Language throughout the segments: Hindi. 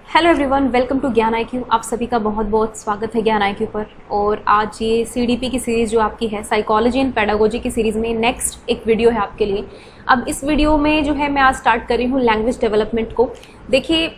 हेलो एवरीवन, वेलकम टू ज्ञान IQ। आप सभी का बहुत बहुत स्वागत है ज्ञान IQ पर। और आज ये CDP की सीरीज़ जो आपकी है साइकोलॉजी एंड पेडागोजी की सीरीज़ में नेक्स्ट एक वीडियो है आपके लिए। अब इस वीडियो में जो है मैं आज स्टार्ट कर रही हूँ लैंग्वेज डेवलपमेंट को। देखिए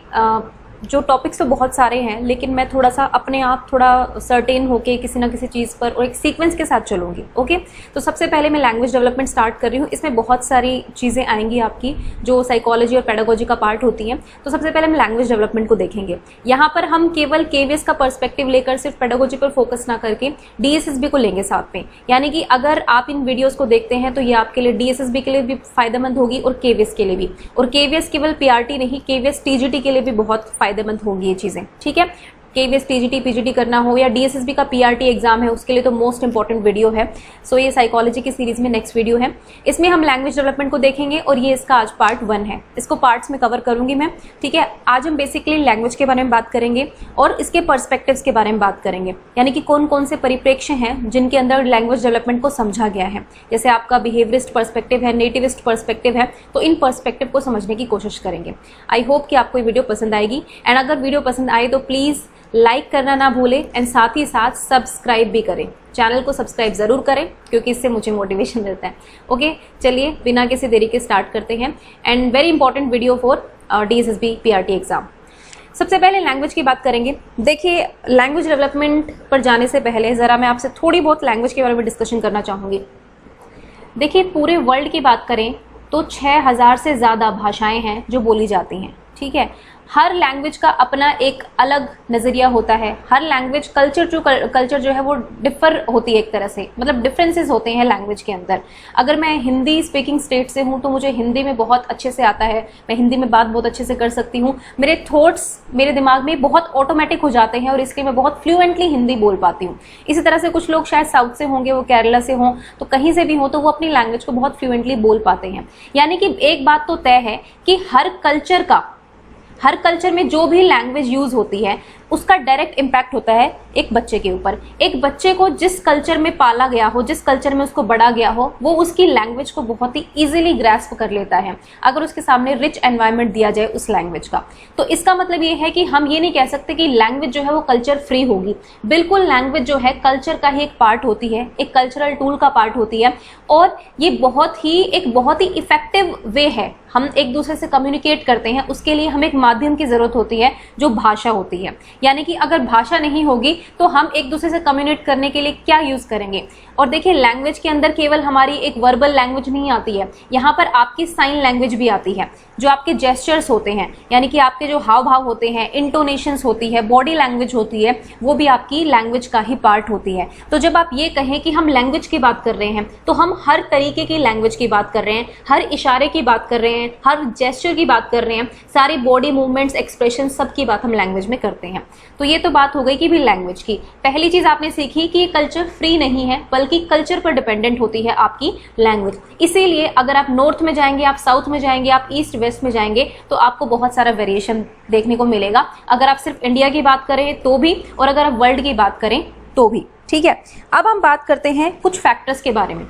जो टॉपिक्स तो बहुत सारे हैं, लेकिन मैं थोड़ा सा अपने आप थोड़ा सर्टेन होके किसी ना किसी चीज़ पर और एक सीक्वेंस के साथ चलूँगी। ओके, तो सबसे पहले मैं लैंग्वेज डेवलपमेंट स्टार्ट कर रही हूँ। इसमें बहुत सारी चीज़ें आएंगी आपकी जो साइकोलॉजी और पेडागोजी का पार्ट होती हैं। तो सबसे पहले हम लैंग्वेज डेवलपमेंट को देखेंगे। यहाँ पर हम केवल KVS का पर्सपेक्टिव लेकर सिर्फ पेडागोजी पर फोकस ना करके DSSB को लेंगे साथ में। यानी कि अगर आप इन वीडियोज़ को देखते हैं तो ये आपके लिए DSSB के लिए भी फायदेमंद होगी और KVS के लिए भी। और KVS केवल PRT नहीं, KVS TGT के लिए भी बहुत फायदेमंद होंगी ये चीज़ें। ठीक है, KVS TGT PGT करना हो या DSSB का PRT एग्जाम है उसके लिए तो मोस्ट इंपॉर्टेंट वीडियो है। सो ये साइकोलॉजी की सीरीज में नेक्स्ट वीडियो है। इसमें हम लैंग्वेज डेवलपमेंट को देखेंगे और ये इसका आज पार्ट 1 है। इसको पार्ट्स में कवर करूंगी मैं। ठीक है, आज हम बेसिकली लैंग्वेज के बारे में बात करेंगे और इसके पर्सपेक्टिव्स के बारे में बात करेंगे, यानी कि कौन कौन से परिप्रेक्ष्य हैं जिनके अंदर लैंग्वेज डेवलपमेंट को समझा गया है। जैसे आपका बिहेवियरिस्ट पर्सपेक्टिव है, नेटिविस्ट पर्सपेक्टिव है, तो इन पर्सपेक्टिव को समझने की कोशिश करेंगे। आई होप कि आपको ये वीडियो पसंद आएगी। एंड अगर वीडियो पसंद आए तो प्लीज़ लाइक करना ना भूलें एंड साथ ही साथ सब्सक्राइब भी करें। चैनल को सब्सक्राइब ज़रूर करें क्योंकि इससे मुझे मोटिवेशन मिलता है। ओके, चलिए बिना किसी देरी के स्टार्ट करते हैं। And very important video for DSSB PRT exam. सबसे पहले लैंग्वेज की बात करेंगे। देखिए, लैंग्वेज डेवलपमेंट पर जाने से पहले ज़रा मैं आपसे थोड़ी बहुत लैंग्वेज के बारे में डिस्कशन करना चाहूँगी। देखिए, पूरे वर्ल्ड की बात करें तो 6000 से ज़्यादा भाषाएँ हैं जो बोली जाती हैं। ठीक है, हर लैंग्वेज का अपना एक अलग नज़रिया होता है। हर लैंग्वेज कल्चर जो है वो डिफर होती है एक तरह से, मतलब डिफरेंसेस होते हैं लैंग्वेज के अंदर। अगर मैं हिंदी स्पीकिंग स्टेट से हूँ तो मुझे हिंदी में बहुत अच्छे से आता है, मैं हिंदी में बात बहुत अच्छे से कर सकती हूँ। मेरे थॉट्स मेरे दिमाग में बहुत ऑटोमेटिक हो जाते हैं और इसलिए मैं बहुत फ्लुएंटली हिंदी बोल पाती हूँ। इसी तरह से कुछ लोग शायद साउथ से होंगे, वो केरला से हों, तो कहीं से भी हो तो वो अपनी लैंग्वेज को बहुत फ्लुएंटली बोल पाते हैं। यानी कि एक बात तो तय है कि हर कल्चर में जो भी लैंग्वेज यूज होती है उसका डायरेक्ट इम्पैक्ट होता है एक बच्चे के ऊपर। एक बच्चे को जिस कल्चर में पाला गया हो, जिस कल्चर में उसको बढ़ा गया हो, वो उसकी लैंग्वेज को बहुत ही इजीली ग्रैस्प कर लेता है अगर उसके सामने रिच एनवायरनमेंट दिया जाए उस लैंग्वेज का। तो इसका मतलब ये है कि हम ये नहीं कह सकते कि लैंग्वेज जो है वो कल्चर फ्री होगी। बिल्कुल, लैंग्वेज जो है कल्चर का ही एक पार्ट होती है, एक कल्चरल टूल का पार्ट होती है। और ये बहुत ही इफेक्टिव वे है। हम एक दूसरे से कम्युनिकेट करते हैं, उसके लिए हमें एक माध्यम की जरूरत होती है जो भाषा होती है। यानी कि अगर भाषा नहीं होगी तो हम एक दूसरे से कम्युनिकेट करने के लिए क्या यूज करेंगे। और देखिए, लैंग्वेज के अंदर केवल हमारी एक वर्बल लैंग्वेज नहीं आती है, यहाँ पर आपकी साइन लैंग्वेज भी आती है। जो आपके जेस्चर्स होते हैं, यानी कि आपके जो हाव भाव होते हैं, इंटोनेशंस होती है, बॉडी लैंग्वेज होती है, वो भी आपकी लैंग्वेज का ही पार्ट होती है। तो जब आप ये कहें कि हम लैंग्वेज की बात कर रहे हैं तो हम हर तरीके की लैंग्वेज की बात कर रहे हैं, हर इशारे की बात कर रहे हैं, हर जेस्चर की बात कर रहे हैं, सारी बॉडी मूवमेंट्स, एक्सप्रेशन, सब की बात हम लैंग्वेज में करते हैं। तो ये तो बात हो गई कि भी लैंग्वेज की। पहली चीज आपने सीखी कि कल्चर फ्री नहीं है, बल्कि कल्चर पर डिपेंडेंट होती है आपकी लैंग्वेज। इसीलिए अगर आप नॉर्थ में जाएंगे, आप साउथ में जाएंगे, आप ईस्ट वेस्ट में जाएंगे तो आपको बहुत सारा वेरिएशन देखने को मिलेगा। अगर आप सिर्फ इंडिया की बात करें तो भी, और अगर आप वर्ल्ड की बात करें तो भी। ठीक है, अब हम बात करते हैं कुछ फैक्टर्स के बारे में।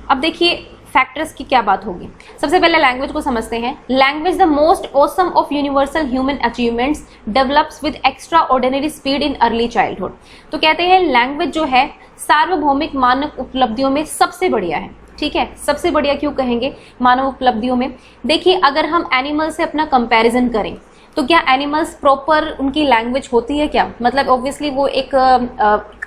अब देखिए, फैक्टर्स की क्या बात होगी। सबसे पहले लैंग्वेज को समझते हैं। Language the most awesome of universal human achievements develops with extra ordinary speed in early childhood. तो कहते हैं लैंग्वेज जो है सार्वभौमिक मानव उपलब्धियों में सबसे बढ़िया है। ठीक है, सबसे बढ़िया क्यों कहेंगे मानव उपलब्धियों में? देखिए, अगर हम एनिमल से अपना कंपैरिजन करें तो क्या एनिमल्स प्रॉपर उनकी लैंग्वेज होती है क्या? मतलब ऑब्वियसली वो एक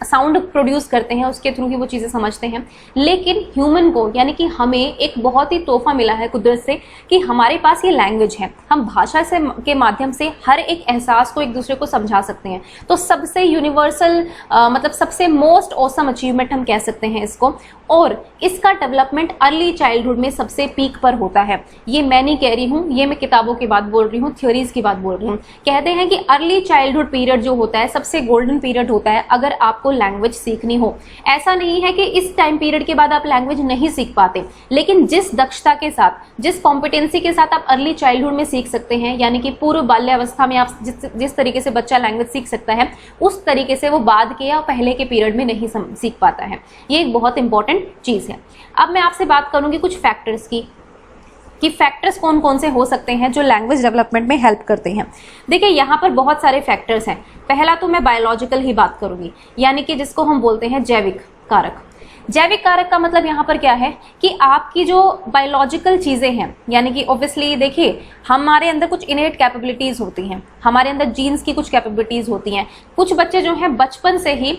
साउंड प्रोड्यूस करते हैं, उसके थ्रू ही वो चीज़ें समझते हैं। लेकिन ह्यूमन को, यानी कि हमें एक बहुत ही तोहफा मिला है कुदरत से कि हमारे पास ये लैंग्वेज है। हम भाषा से के माध्यम से हर एक एहसास को एक दूसरे को समझा सकते हैं। तो सबसे यूनिवर्सल मतलब सबसे मोस्ट ऑसम अचीवमेंट हम कह सकते हैं इसको। और इसका डेवलपमेंट अर्ली चाइल्डहुड में सबसे पीक पर होता है। ये मैं नहीं कह रही हूँ, ये मैं किताबों की बात बोल रही हूँ, थ्योरीज की बात बोल रही हूँ। कहते हैं कि अर्ली चाइल्डहुड पीरियड जो होता है सबसे गोल्डन पीरियड होता है अगर आपको लैंग्वेज सीखनी हो। ऐसा नहीं है कि इस टाइम पीरियड के बाद आप लैंग्वेज नहीं सीख पाते, लेकिन जिस दक्षता के साथ, जिस कॉम्पिटेंसी के साथ आप अर्ली चाइल्डहुड में सीख सकते हैं, यानी कि पूर्व बाल्यावस्था में आप जिस तरीके से बच्चा लैंग्वेज सीख सकता है उस तरीके से वो बाद के या पहले के पीरियड में नहीं सीख पाता है। ये एक बहुत इंपॉर्टेंट चीज है। अब मैं आपसे बात करूंगी कुछ फैक्टर्स की। कि फैक्टर्स कौन कौन से हो सकते हैं जो लैंग्वेज डेवलपमेंट में हेल्प करते हैं। देखिए यहाँ पर बहुत सारे फैक्टर्स हैं। पहला तो मैं बायोलॉजिकल ही बात करूंगी, यानी कि जिसको हम बोलते हैं जैविक कारक। जैविक कारक का मतलब यहाँ पर क्या है कि आपकी जो बायोलॉजिकल चीजें हैं, यानी कि ऑब्वियसली देखिए हमारे अंदर कुछ इनेट कैपेबिलिटीज होती हैं, हमारे अंदर जीन्स की कुछ कैपेबिलिटीज होती हैं। कुछ बच्चे जो हैं बचपन से ही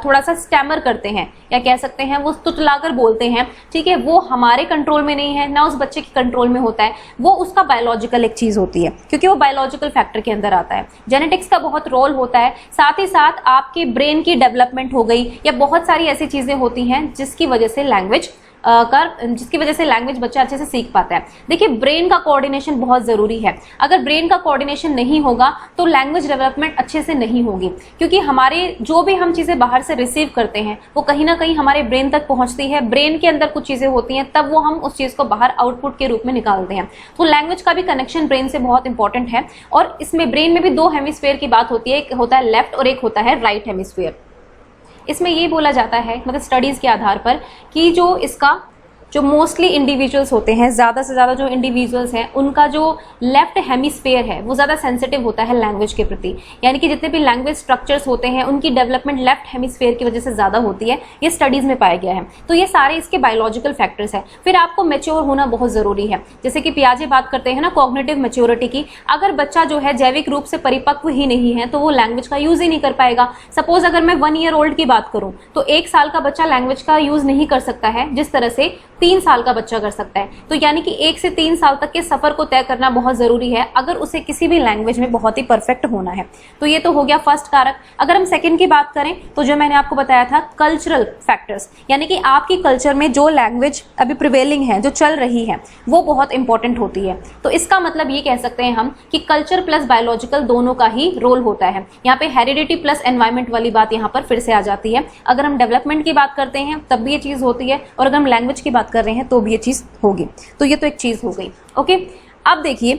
थोड़ा सा स्टैमर करते हैं, या कह सकते हैं वो तुतलाकर बोलते हैं, ठीक है, वो हमारे कंट्रोल में नहीं है ना उस बच्चे के कंट्रोल में होता है, वो उसका बायोलॉजिकल एक चीज होती है, क्योंकि वो बायोलॉजिकल फैक्टर के अंदर आता है। जेनेटिक्स का बहुत रोल होता है, साथ ही साथ आपके ब्रेन की डेवलपमेंट हो गई, या बहुत सारी ऐसी चीजें होती हैं जिसकी वजह से लैंग्वेज बच्चा अच्छे से सीख पाता है। देखिए ब्रेन का कोऑर्डिनेशन बहुत जरूरी है। अगर ब्रेन का कोऑर्डिनेशन नहीं होगा तो लैंग्वेज डेवलपमेंट अच्छे से नहीं होगी, क्योंकि हमारे जो भी हम चीजें बाहर से रिसीव करते हैं वो कहीं ना कहीं हमारे ब्रेन तक पहुंचती है। ब्रेन के अंदर कुछ चीजें होती हैं, तब वो हम उस चीज को बाहर आउटपुट के रूप में निकालते हैं। तो लैंग्वेज का भी कनेक्शन ब्रेन से बहुत इंपॉर्टेंट है। और इसमें ब्रेन में भी दो हेमिस्फीयर की बात होती है, एक होता है लेफ्ट और एक होता है राइट हेमिस्फीयर। इसमें ये बोला जाता है, मतलब स्टडीज के आधार पर, कि जो मोस्टली इंडिविजुअल्स होते हैं, ज्यादा से ज्यादा जो इंडिविजुअल्स हैं, उनका जो लेफ्ट हेमिस्फीयर है वो ज्यादा सेंसिटिव होता है लैंग्वेज के प्रति। यानी कि जितने भी लैंग्वेज स्ट्रक्चर्स होते हैं उनकी डेवलपमेंट लेफ्ट हेमिस्फीयर की वजह से ज्यादा होती है, ये स्टडीज में पाया गया है। तो ये सारे इसके बायोलॉजिकल फैक्टर्स है। फिर आपको मैच्योर होना बहुत जरूरी है। जैसे कि पियाजे बात करते हैं ना कॉग्निटिव मैच्योरिटी की। अगर बच्चा जो है जैविक रूप से परिपक्व ही नहीं है तो वो लैंग्वेज का यूज ही नहीं कर पाएगा। सपोज अगर मैं 1 ईयर ओल्ड की बात करूं तो 1 साल का बच्चा लैंग्वेज का यूज नहीं कर सकता है जिस तरह से 3 साल का बच्चा कर सकता है। तो यानी कि 1 से 3 साल तक के सफर को तय करना बहुत जरूरी है अगर उसे किसी भी लैंग्वेज में बहुत ही परफेक्ट होना है। तो ये तो हो गया फर्स्ट कारक। अगर हम सेकंड की बात करें तो जो मैंने आपको बताया था कल्चरल फैक्टर्स, यानी कि आपकी कल्चर में जो लैंग्वेज अभी प्रिवेलिंग है, जो चल रही है, वो बहुत इंपॉर्टेंट होती है। तो इसका मतलब ये कह सकते हैं हम कि कल्चर प्लस बायोलॉजिकल दोनों का ही रोल होता है। यहाँ पे हेरिडिटी प्लस एनवायरमेंट वाली बात यहाँ पर फिर से आ जाती है। अगर हम डेवलपमेंट की बात करते हैं तब भी ये चीज होती है, और अगर हम लैंग्वेज की बात कर रहे हैं तो भी ये चीज होगी। तो ये तो एक चीज हो गई। ओके, अब देखिए,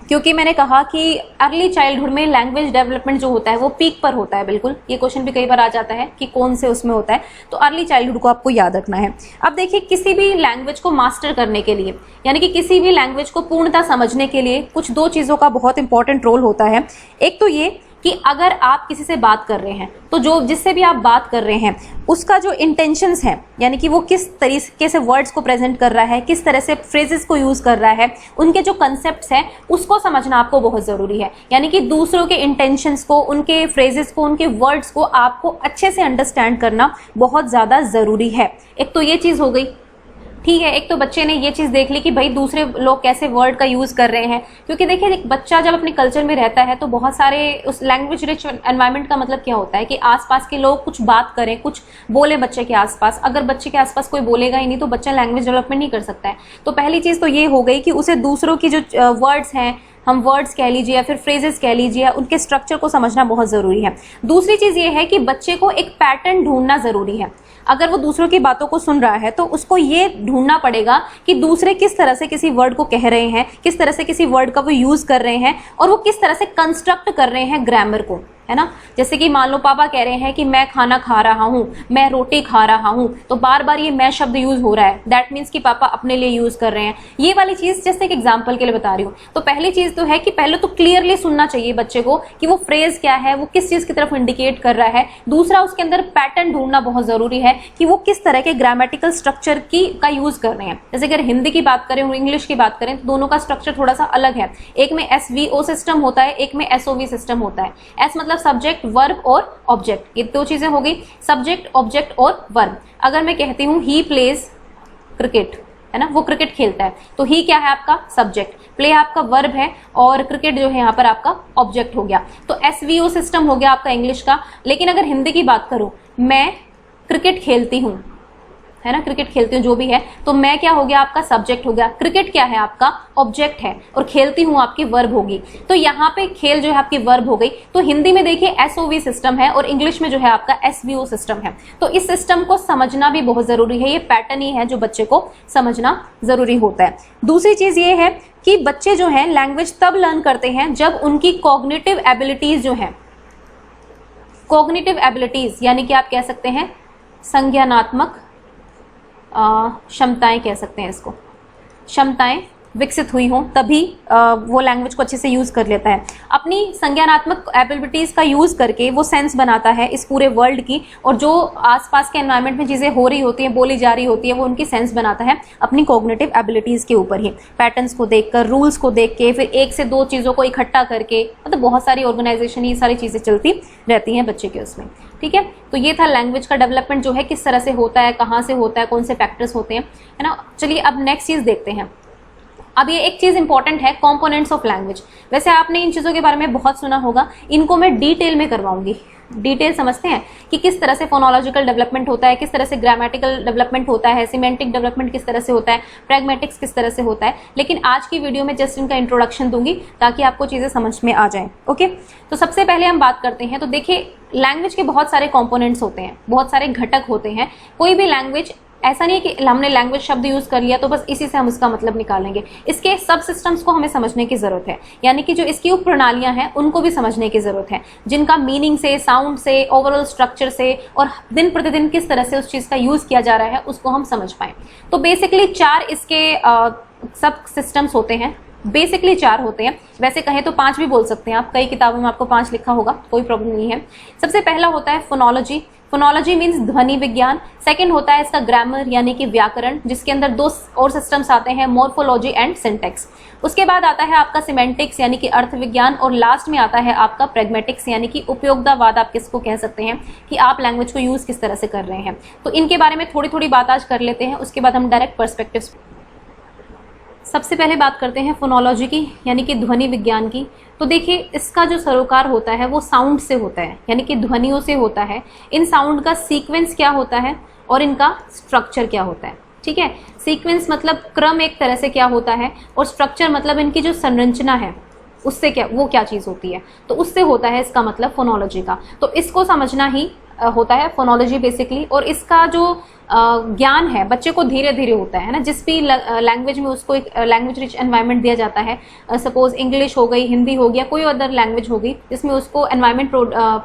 क्योंकि मैंने कहा कि अर्ली चाइल्डहुड में लैंग्वेज डेवलपमेंट जो होता है वो पीक पर होता है, बिल्कुल ये क्वेश्चन भी कई बार आ जाता है कि कौन से उसमें होता है, तो अर्ली चाइल्डहुड को आपको याद रखना है। अब देखिए, किसी भी लैंग्वेज को मास्टर करने के लिए, यानी कि किसी भी लैंग्वेज को पूर्णतः समझने के लिए कुछ 2 चीजों का बहुत इंपॉर्टेंट रोल होता है। एक तो ये कि अगर आप किसी से बात कर रहे हैं तो जो जिससे भी आप बात कर रहे हैं उसका जो इंटेंशंस है, यानी कि वो किस तरीके से वर्ड्स को प्रेजेंट कर रहा है, किस तरह से फ्रेजेस को यूज कर रहा है, उनके जो कंसेप्ट्स हैं उसको समझना आपको बहुत जरूरी है। यानी कि दूसरों के इंटेंशंस को, उनके फ्रेजेस को, उनके वर्ड्स को आपको अच्छे से अंडरस्टैंड करना बहुत ज्यादा जरूरी है। एक तो ये चीज हो गई, ठीक है। एक तो बच्चे ने ये चीज देख ली कि भाई दूसरे लोग कैसे वर्ड का यूज कर रहे हैं, क्योंकि देखिए एक बच्चा जब अपने कल्चर में रहता है तो बहुत सारे उस लैंग्वेज रिच एनवायरनमेंट का मतलब क्या होता है कि आसपास के लोग कुछ बात करें, कुछ बोले बच्चे के आसपास। अगर बच्चे के आसपास कोई बोलेगा ही नहीं तो बच्चा लैंग्वेज डेवलपमेंट नहीं कर सकता है। तो पहली चीज तो ये हो गई कि उसे दूसरों की जो वर्ड्स हैं, हम वर्ड्स कह लीजिए या फिर फ्रेजेस कह लीजिए, उनके स्ट्रक्चर को समझना बहुत जरूरी है। दूसरी चीज ये है कि बच्चे को एक पैटर्न ढूंढना जरूरी है। अगर वो दूसरों की बातों को सुन रहा है तो उसको ये ढूंढना पड़ेगा कि दूसरे किस तरह से किसी वर्ड को कह रहे हैं, किस तरह से किसी वर्ड का वो यूज कर रहे हैं, और वो किस तरह से कंस्ट्रक्ट कर रहे हैं ग्रामर को, है ना। जैसे कि मान लो पापा कह रहे हैं कि मैं खाना खा रहा हूं, मैं रोटी खा रहा हूं, तो बार बार ये मैं शब्द यूज हो रहा है, दैट मीन्स कि पापा अपने लिए यूज कर रहे हैं। ये वाली चीज जैसे एक एग्जांपल के लिए बता रही हूँ। तो पहली चीज तो है कि पहले तो क्लियरली सुनना चाहिए बच्चे को कि वो फ्रेज क्या है, वो किस चीज की तरफ इंडिकेट कर रहा है। दूसरा, उसके अंदर पैटर्न ढूंढना बहुत जरूरी है कि वो किस तरह के ग्रामेटिकल स्ट्रक्चर का यूज कर रहे हैं। जैसे अगर हिंदी की बात करें और इंग्लिश की बात करें तो दोनों का स्ट्रक्चर थोड़ा सा अलग है। एक में SVO सिस्टम होता है, एक में SOV सिस्टम होता है। S मतलब सब्जेक्ट, वर्ब और ऑब्जेक्ट, ये 2 चीजें हो गई, सब्जेक्ट, ऑब्जेक्ट और वर्ब। अगर मैं कहती हूं ही प्लेज क्रिकेट, है ना, वो क्रिकेट खेलता है, तो ही क्या है आपका सब्जेक्ट, प्ले आपका वर्ब है, और क्रिकेट जो है यहाँ पर आपका ऑब्जेक्ट हो गया। तो SVO सिस्टम हो गया आपका इंग्लिश का। लेकिन अगर हिंदी की बात करूं, मैं क्रिकेट खेलती हूं, है ना, क्रिकेट खेलती हूँ जो भी है, तो मैं क्या हो गया आपका सब्जेक्ट हो गया, क्रिकेट क्या है आपका ऑब्जेक्ट है, और खेलती हूँ आपकी वर्ब होगी। तो यहाँ पे खेल जो है आपकी वर्ब हो गई। तो हिंदी में देखिए SOV सिस्टम है और इंग्लिश में जो है आपका SVO सिस्टम है। तो इस सिस्टम को समझना भी बहुत जरूरी है। ये पैटर्न ही है जो बच्चे को समझना जरूरी होता है। दूसरी चीज ये है कि बच्चे जो है लैंग्वेज तब लर्न करते हैं जब उनकी कॉग्निटिव एबिलिटीज जो है, कॉग्निटिव एबिलिटीज यानी कि आप कह सकते हैं संज्ञानात्मक क्षमताएं, कह सकते हैं इसको, क्षमताएं विकसित हुई हों तभी वो लैंग्वेज को अच्छे से यूज कर लेता है। अपनी संज्ञानात्मक एबिलिटीज का यूज करके वो सेंस बनाता है इस पूरे वर्ल्ड की, और जो आसपास के एनवायरनमेंट में चीजें हो रही होती है, बोली जा रही होती है, वो उनकी सेंस बनाता है अपनी कॉग्निटिव एबिलिटीज के ऊपर ही, पैटर्न्स को देखकर, रूल्स को देख के, फिर एक से दो चीजों को इकट्ठा करके, मतलब बहुत सारी ऑर्गेनाइजेशन, ये सारी चीजें चलती रहती हैं बच्चे के उसमें। ठीक है, तो ये था लैंग्वेज का डेवलपमेंट जो है किस तरह से होता है, कहाँ से होता है, कौन से फैक्टर्स होते हैं, है ना। चलिए अब नेक्स्ट चीज देखते हैं। अब ये एक चीज इंपॉर्टेंट है, कंपोनेंट्स ऑफ लैंग्वेज। वैसे आपने इन चीजों के बारे में बहुत सुना होगा, इनको मैं डिटेल में करवाऊंगी। डिटेल समझते हैं कि किस तरह से फोनोलॉजिकल डेवलपमेंट होता है, किस तरह से ग्रामेटिकल डेवलपमेंट होता है, सिमेंटिक डेवलपमेंट किस तरह से होता है, प्रैग्मेटिक्स किस तरह से होता है। लेकिन आज की वीडियो में जस्ट इनका इंट्रोडक्शन दूंगी ताकि आपको चीजें समझ में आ जाएं। ओके, तो सबसे पहले हम बात करते हैं। तो देखिए, लैंग्वेज के बहुत सारे कॉम्पोनेंट्स होते हैं, बहुत सारे घटक होते हैं। कोई भी लैंग्वेज, ऐसा नहीं है कि हमने लैंग्वेज शब्द यूज कर लिया तो बस इसी से हम उसका मतलब निकालेंगे। इसके सब सिस्टम्स को हमें समझने की जरूरत है, यानी कि जो इसकी उप प्रणालियां हैं उनको भी समझने की जरूरत है, जिनका मीनिंग से, साउंड से, ओवरऑल स्ट्रक्चर से और दिन प्रतिदिन किस तरह से उस चीज का यूज किया जा रहा है उसको हम समझ पाए। तो बेसिकली 4 इसके सब सिस्टम्स होते हैं। बेसिकली 4 होते हैं, वैसे कहें तो 5 भी बोल सकते हैं आप, कई किताबों में आपको 5 लिखा होगा, कोई प्रॉब्लम नहीं है। सबसे पहला होता है फोनोलॉजी। फोनोलॉजी मीन्स ध्वनि विज्ञान। सेकंड होता है इसका ग्रामर यानी कि व्याकरण, जिसके अंदर 2 और सिस्टम्स आते हैं, मॉर्फोलॉजी एंड सिंटैक्स। उसके बाद आता है आपका सिमेंटिक्स यानी कि अर्थ विज्ञान, और लास्ट में आता है आपका प्रैग्मेटिक्स यानी कि उपयोगितावाद। आप किसको कह सकते हैं कि आप लैंग्वेज को यूज किस तरह से कर रहे हैं। तो इनके बारे में थोड़ी थोड़ी बात आज कर लेते हैं, उसके बाद हम डायरेक्ट पर्सपेक्टिव। सबसे पहले बात करते हैं फोनोलॉजी की, यानी कि ध्वनि विज्ञान की। तो देखिए, इसका जो सरोकार होता है वो साउंड से होता है, यानी कि ध्वनियों से होता है। इन साउंड का सीक्वेंस क्या होता है और इनका स्ट्रक्चर क्या होता है। ठीक है, सीक्वेंस मतलब क्रम एक तरह से क्या होता है, और स्ट्रक्चर मतलब इनकी जो संरचना है उससे क्या चीज होती है, तो उससे होता है इसका मतलब फोनोलॉजी का। तो इसको समझना ही होता है फोनोलॉजी बेसिकली। और इसका जो ज्ञान है बच्चे को धीरे धीरे होता है ना, जिस भी लैंग्वेज में उसको एक लैंग्वेज रिच एनवायरनमेंट दिया जाता है, सपोज इंग्लिश हो गई, हिंदी हो गया, कोई अदर लैंग्वेज हो गई जिसमें उसको एनवायरनमेंट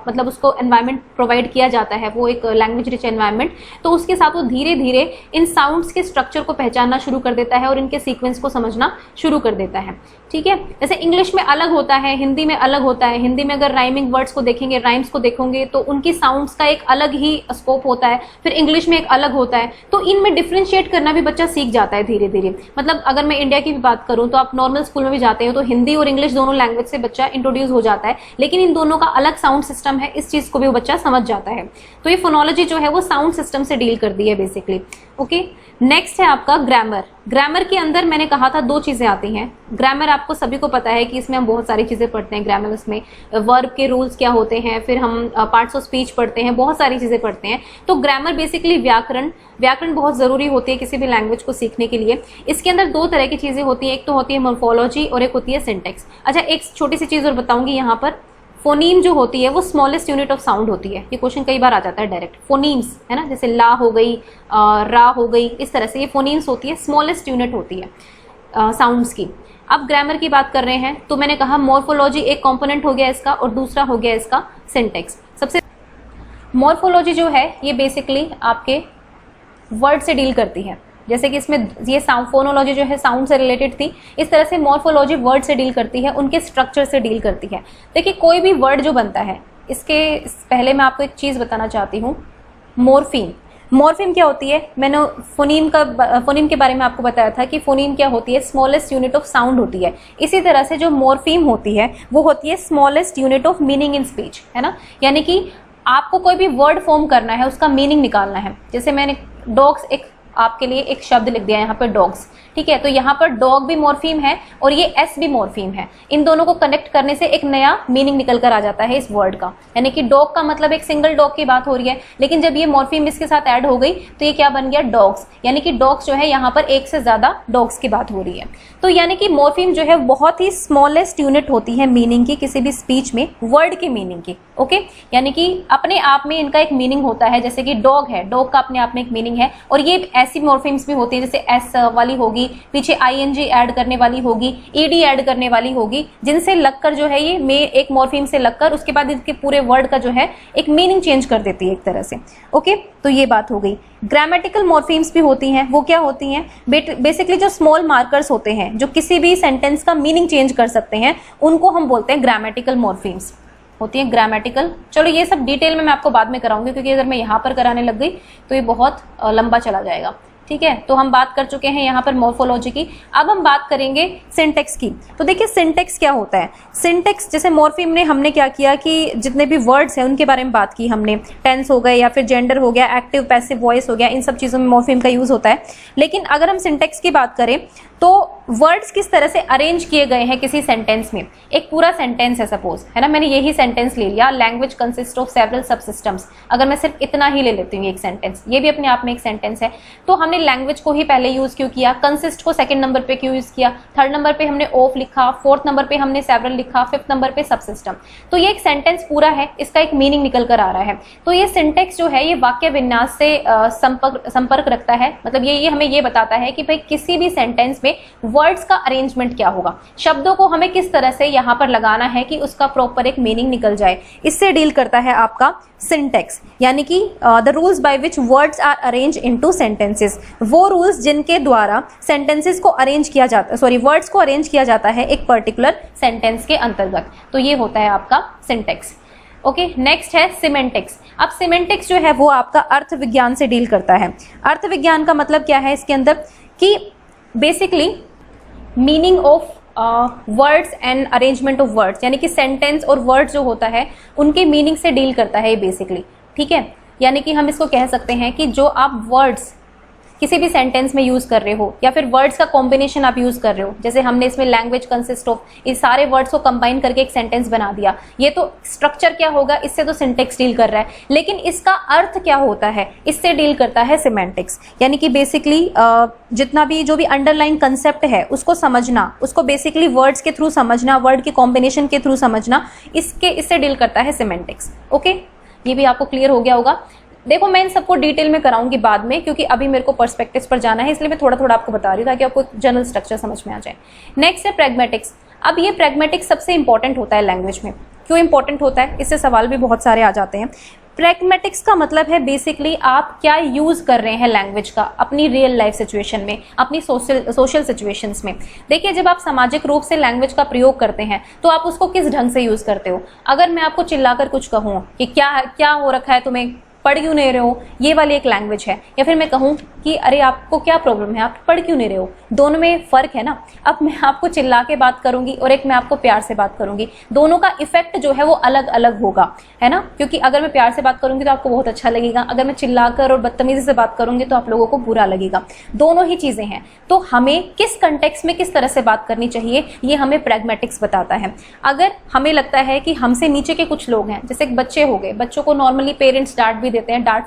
मतलब उसको एनवायरनमेंट प्रोवाइड किया जाता है, वो एक लैंग्वेज रिच एनवायरनमेंट, तो उसके साथ वो धीरे धीरे इन साउंड्स के स्ट्रक्चर को पहचानना शुरू कर देता है और इनके सीक्वेंस को समझना शुरू कर देता है। ठीक है, जैसे इंग्लिश में अलग होता है, हिंदी में अलग होता है। हिंदी में अगर राइमिंग वर्ड्स को देखेंगे, राइम्स को देखोगे, तो उनकी साउंड्स का एक अलग ही स्कोप होता है, फिर इंग्लिश में एक अलग होता है। तो इनमें डिफरेंशिएट करना भी बच्चा सीख जाता है धीरे धीरे। मतलब अगर मैं इंडिया की भी बात करूं तो आप नॉर्मल स्कूल में भी जाते हो तो हिंदी और इंग्लिश दोनों लैंग्वेज से बच्चा इंट्रोड्यूस हो जाता है, लेकिन इन दोनों का अलग साउंड सिस्टम है, इस चीज को भी वो बच्चा समझ जाता है। तो ये फोनोलॉजी जो है वो साउंड सिस्टम से डील करती है बेसिकली। ओके, नेक्स्ट है आपका ग्रामर। ग्रामर के अंदर मैंने कहा था 2 चीजें आती हैं। ग्रामर आपको सभी को पता है कि इसमें हम बहुत सारी चीजें पढ़ते हैं। ग्रामर उसमें वर्ब के रूल्स क्या होते हैं, फिर हम पार्ट्स ऑफ स्पीच पढ़ते हैं, बहुत सारी चीजें पढ़ते हैं। तो ग्रामर बेसिकली व्याकरण बहुत जरूरी होती है किसी भी लैंग्वेज को सीखने के लिए। इसके अंदर 2 तरह की चीजें होती है, एक तो होती है मॉर्फोलॉजी और एक होती है सिंटैक्स। अच्छा, एक छोटी सी चीज और बताऊंगी यहाँ पर, फोनीम जो होती है वो स्मॉलेस्ट यूनिट ऑफ साउंड होती है। ये क्वेश्चन कई बार आ जाता है डायरेक्ट। फोनीम्स है ना, जैसे ला हो गई, रा हो गई, इस तरह से ये फोनीम्स होती है, स्मॉलेस्ट यूनिट होती है साउंड्स की। अब ग्रामर की बात कर रहे हैं तो मैंने कहा मॉर्फोलॉजी एक कंपोनेंट हो गया इसका, और दूसरा हो गया इसका सिंटैक्स। सबसे मॉर्फोलॉजी जो है ये बेसिकली आपके वर्ड से डील करती है, जैसे कि इसमें ये फोनोलॉजी जो है साउंड से रिलेटेड थी, इस तरह से मॉर्फोलॉजी वर्ड से डील करती है, उनके स्ट्रक्चर से डील करती है। देखिए, कोई भी वर्ड जो बनता है, इसके पहले मैं आपको एक चीज बताना चाहती हूँ, मॉर्फीम। मॉर्फीम क्या होती है? मैंने फोनीम के बारे में आपको बताया था कि फोनीम क्या होती है, स्मॉलेस्ट यूनिट ऑफ साउंड होती है। इसी तरह से जो मॉर्फीम होती है वो होती है smallest unit of meaning in speech, है ना। यानी कि आपको कोई भी वर्ड फॉर्म करना है, उसका मीनिंग निकालना है। जैसे मैंने डॉग्स आपके लिए एक शब्द लिख दिया यहाँ पर, डॉग्स। ठीक है, तो यहाँ पर डॉग भी मॉर्फीम है और ये एस भी मॉर्फीम है। इन दोनों को कनेक्ट करने से एक नया मीनिंग निकल कर आ जाता है इस वर्ड का। यानी कि डॉग का मतलब एक सिंगल डॉग की बात हो रही है, लेकिन जब ये मॉर्फीम इसके साथ ऐड हो गई तो ये क्या बन गया, डॉग्स। यानी कि डॉग्स जो है यहाँ पर एक से ज्यादा डॉग्स की बात हो रही है। तो यानी कि मॉर्फीम जो है बहुत ही स्मॉलेस्ट यूनिट होती है मीनिंग की, किसी भी स्पीच में वर्ड की मीनिंग की। ओके, यानी कि अपने आप में इनका एक मीनिंग होता है। जैसे कि डॉग है, डॉग का अपने आप में एक मीनिंग है, और ये ऐसी मॉर्फीम्स भी होती है जैसे एस वाली होगी, पीछे आईएनजी ऐड करने वाली होगी, ईडी ऐड करने वाली होगी, जिनसे लगकर जो है ये एक मॉर्फीम से लगकर उसके बाद इसके पूरे वर्ड का जो है एक मीनिंग चेंज कर देती है एक तरह से। ओके, तो ये बात हो गई। ग्रामेटिकल मॉर्फीम्स भी होती हैं, वो क्या होती हैं? बेसिकली जो स्मॉल मार्कर्स होते हैं जो किसी भी सेंटेंस का मीनिंग चेंज कर सकते हैं, उनको हम बोलते हैं ग्रामेटिकल मॉर्फीम्स, होती है ग्रामेटिकल। चलो ये सब डिटेल में मैं आपको बाद में कराऊंगी, क्योंकि अगर मैं यहाँ पर कराने लग गई तो ये बहुत लंबा चला जाएगा। ठीक है, तो हम बात कर चुके हैं यहाँ पर मॉर्फोलॉजी की। अब हम बात करेंगे सिंटेक्स की। तो देखिए सिंटेक्स क्या होता है। सिंटेक्स जैसे मॉर्फीम ने हमने क्या किया कि जितने भी वर्ड्स हैं उनके बारे में बात की हमने, टेंस हो गए या फिर जेंडर हो गया, एक्टिव पैसिव वॉइस हो गया, इन सब चीज़ों में मॉर्फीम का यूज होता है। लेकिन अगर हम सिंटेक्स की बात करें तो वर्ड्स किस तरह से अरेंज किए गए हैं किसी सेंटेंस में। एक पूरा सेंटेंस है सपोज, है ना, मैंने यही सेंटेंस ले लिया, language consist of several subsystems. अगर मैं सिर्फ इतना ही ले लेती हूँ एक सेंटेंस, ये भी अपने आप में एक सेंटेंस है, तो हमने लैंग्वेज को ही पहले यूज क्यों किया, कंसिस्ट को सेकंड नंबर पे क्यों यूज किया, थर्ड नंबर पे हमने ऑफ लिखा, फोर्थ नंबर पे हमने सेवरल लिखा, फिफ्थ नंबर पे सबसिस्टम। तो ये एक सेंटेंस पूरा है, इसका एक मीनिंग निकल कर आ रहा है। तो ये सिंटेक्स जो है ये वाक्य विन्यास से संपर्क रखता है। मतलब ये हमें ये बताता है कि भाई किसी भी सेंटेंस में वर्ड्स का अरेंजमेंट क्या होगा, शब्दों को हमें किस तरह से यहाँ पर लगाना है कि उसका प्रॉपर एक मीनिंग निकल जाए। इससे डील करता है आपका सिंटेक्स, यानी कि the rules by which words are arrange into sentences. वो रूल्स जिनके द्वारा सेंटेंसेस को अरेंज किया जाता, वर्ड्स को अरेंज किया जाता है एक पर्टिकुलर सेंटेंस के अंतर्गत। तो ये होता है आपका सिंटेक्स। ओके, नेक्स्ट है सिमेंटिक्स। अब सिमेंटिक्स जो है वो आपका अर्थ विज्ञान से डील करता है। अर्थ विज्ञान का मतलब क्या है इसके अंदर कि basically meaning of words and arrangement of words, यानी कि सेंटेंस और वर्ड्स जो होता है उनके मीनिंग से डील करता है ये बेसिकली। ठीक है, यानी कि हम इसको कह सकते हैं कि जो आप वर्ड्स किसी भी सेंटेंस में यूज कर रहे हो या फिर वर्ड्स का कॉम्बिनेशन आप यूज कर रहे हो, जैसे हमने इसमें लैंग्वेज कंसिस्ट ऑफ, इस सारे वर्ड्स को कंबाइन करके एक सेंटेंस बना दिया, ये तो स्ट्रक्चर क्या होगा, इससे तो सिंटेक्स डील कर रहा है। लेकिन इसका अर्थ क्या होता है, इससे डील करता है सिमेंटिक्स। यानी कि बेसिकली जितना भी जो भी अंडरलाइन कंसेप्ट है उसको समझना, उसको बेसिकली वर्ड्स के थ्रू समझना, वर्ड के कॉम्बिनेशन के थ्रू समझना, इससे डील करता है सिमेंटिक्स। ओके, ये भी आपको क्लियर हो गया होगा। देखो मैं इन सबको डिटेल में कराऊंगी बाद में, क्योंकि अभी मेरे को पर्सपेक्टिव्स पर जाना है, इसलिए मैं थोड़ा थोड़ा आपको बता रही हूँ ताकि आपको जनरल स्ट्रक्चर समझ में आ जाए। नेक्स्ट है प्रैग्मेटिक्स। अब ये प्रैग्मेटिक्स सबसे इंपॉर्टेंट होता है लैंग्वेज में। क्यों इंपॉर्टेंट होता है, इससे सवाल भी बहुत सारे आ जाते हैं। प्रैग्मेटिक्स का मतलब है बेसिकली आप क्या यूज कर रहे हैं लैंग्वेज का अपनी रियल लाइफ सिचुएशन में, अपनी सोशल सिचुएशंस में। देखिए जब आप सामाजिक रूप से लैंग्वेज का प्रयोग करते हैं तो आप उसको किस ढंग से यूज करते हो। अगर मैं आपको चिल्लाकर कुछ कहूँ कि क्या हो रखा है तुम्हें, पढ़ क्यों नहीं रहे हो, ये वाली एक लैंग्वेज है। या फिर मैं कहूँ कि अरे आपको क्या प्रॉब्लम है, आप पढ़ क्यों नहीं रहे हो, दोनों में फर्क है ना। अब मैं आपको चिल्ला के बात करूंगी और एक मैं आपको प्यार से बात करूंगी, दोनों का इफेक्ट जो है वो अलग अलग होगा, है ना। क्योंकि अगर मैं प्यार से बात करूंगी तो आपको बहुत अच्छा लगेगा, अगर मैं चिल्लाकर और बदतमीजी से बात करूंगी तो आप लोगों को बुरा लगेगा। दोनों ही चीजें हैं, तो हमें किस कंटेक्स्ट में किस तरह से बात करनी चाहिए ये हमें प्रैग्मेटिक्स बताता है। अगर हमें लगता है कि हमसे नीचे के कुछ लोग हैं, जैसे बच्चे हो गए, बच्चों को नॉर्मली पेरेंट्स डांट भी देते हैं, डांट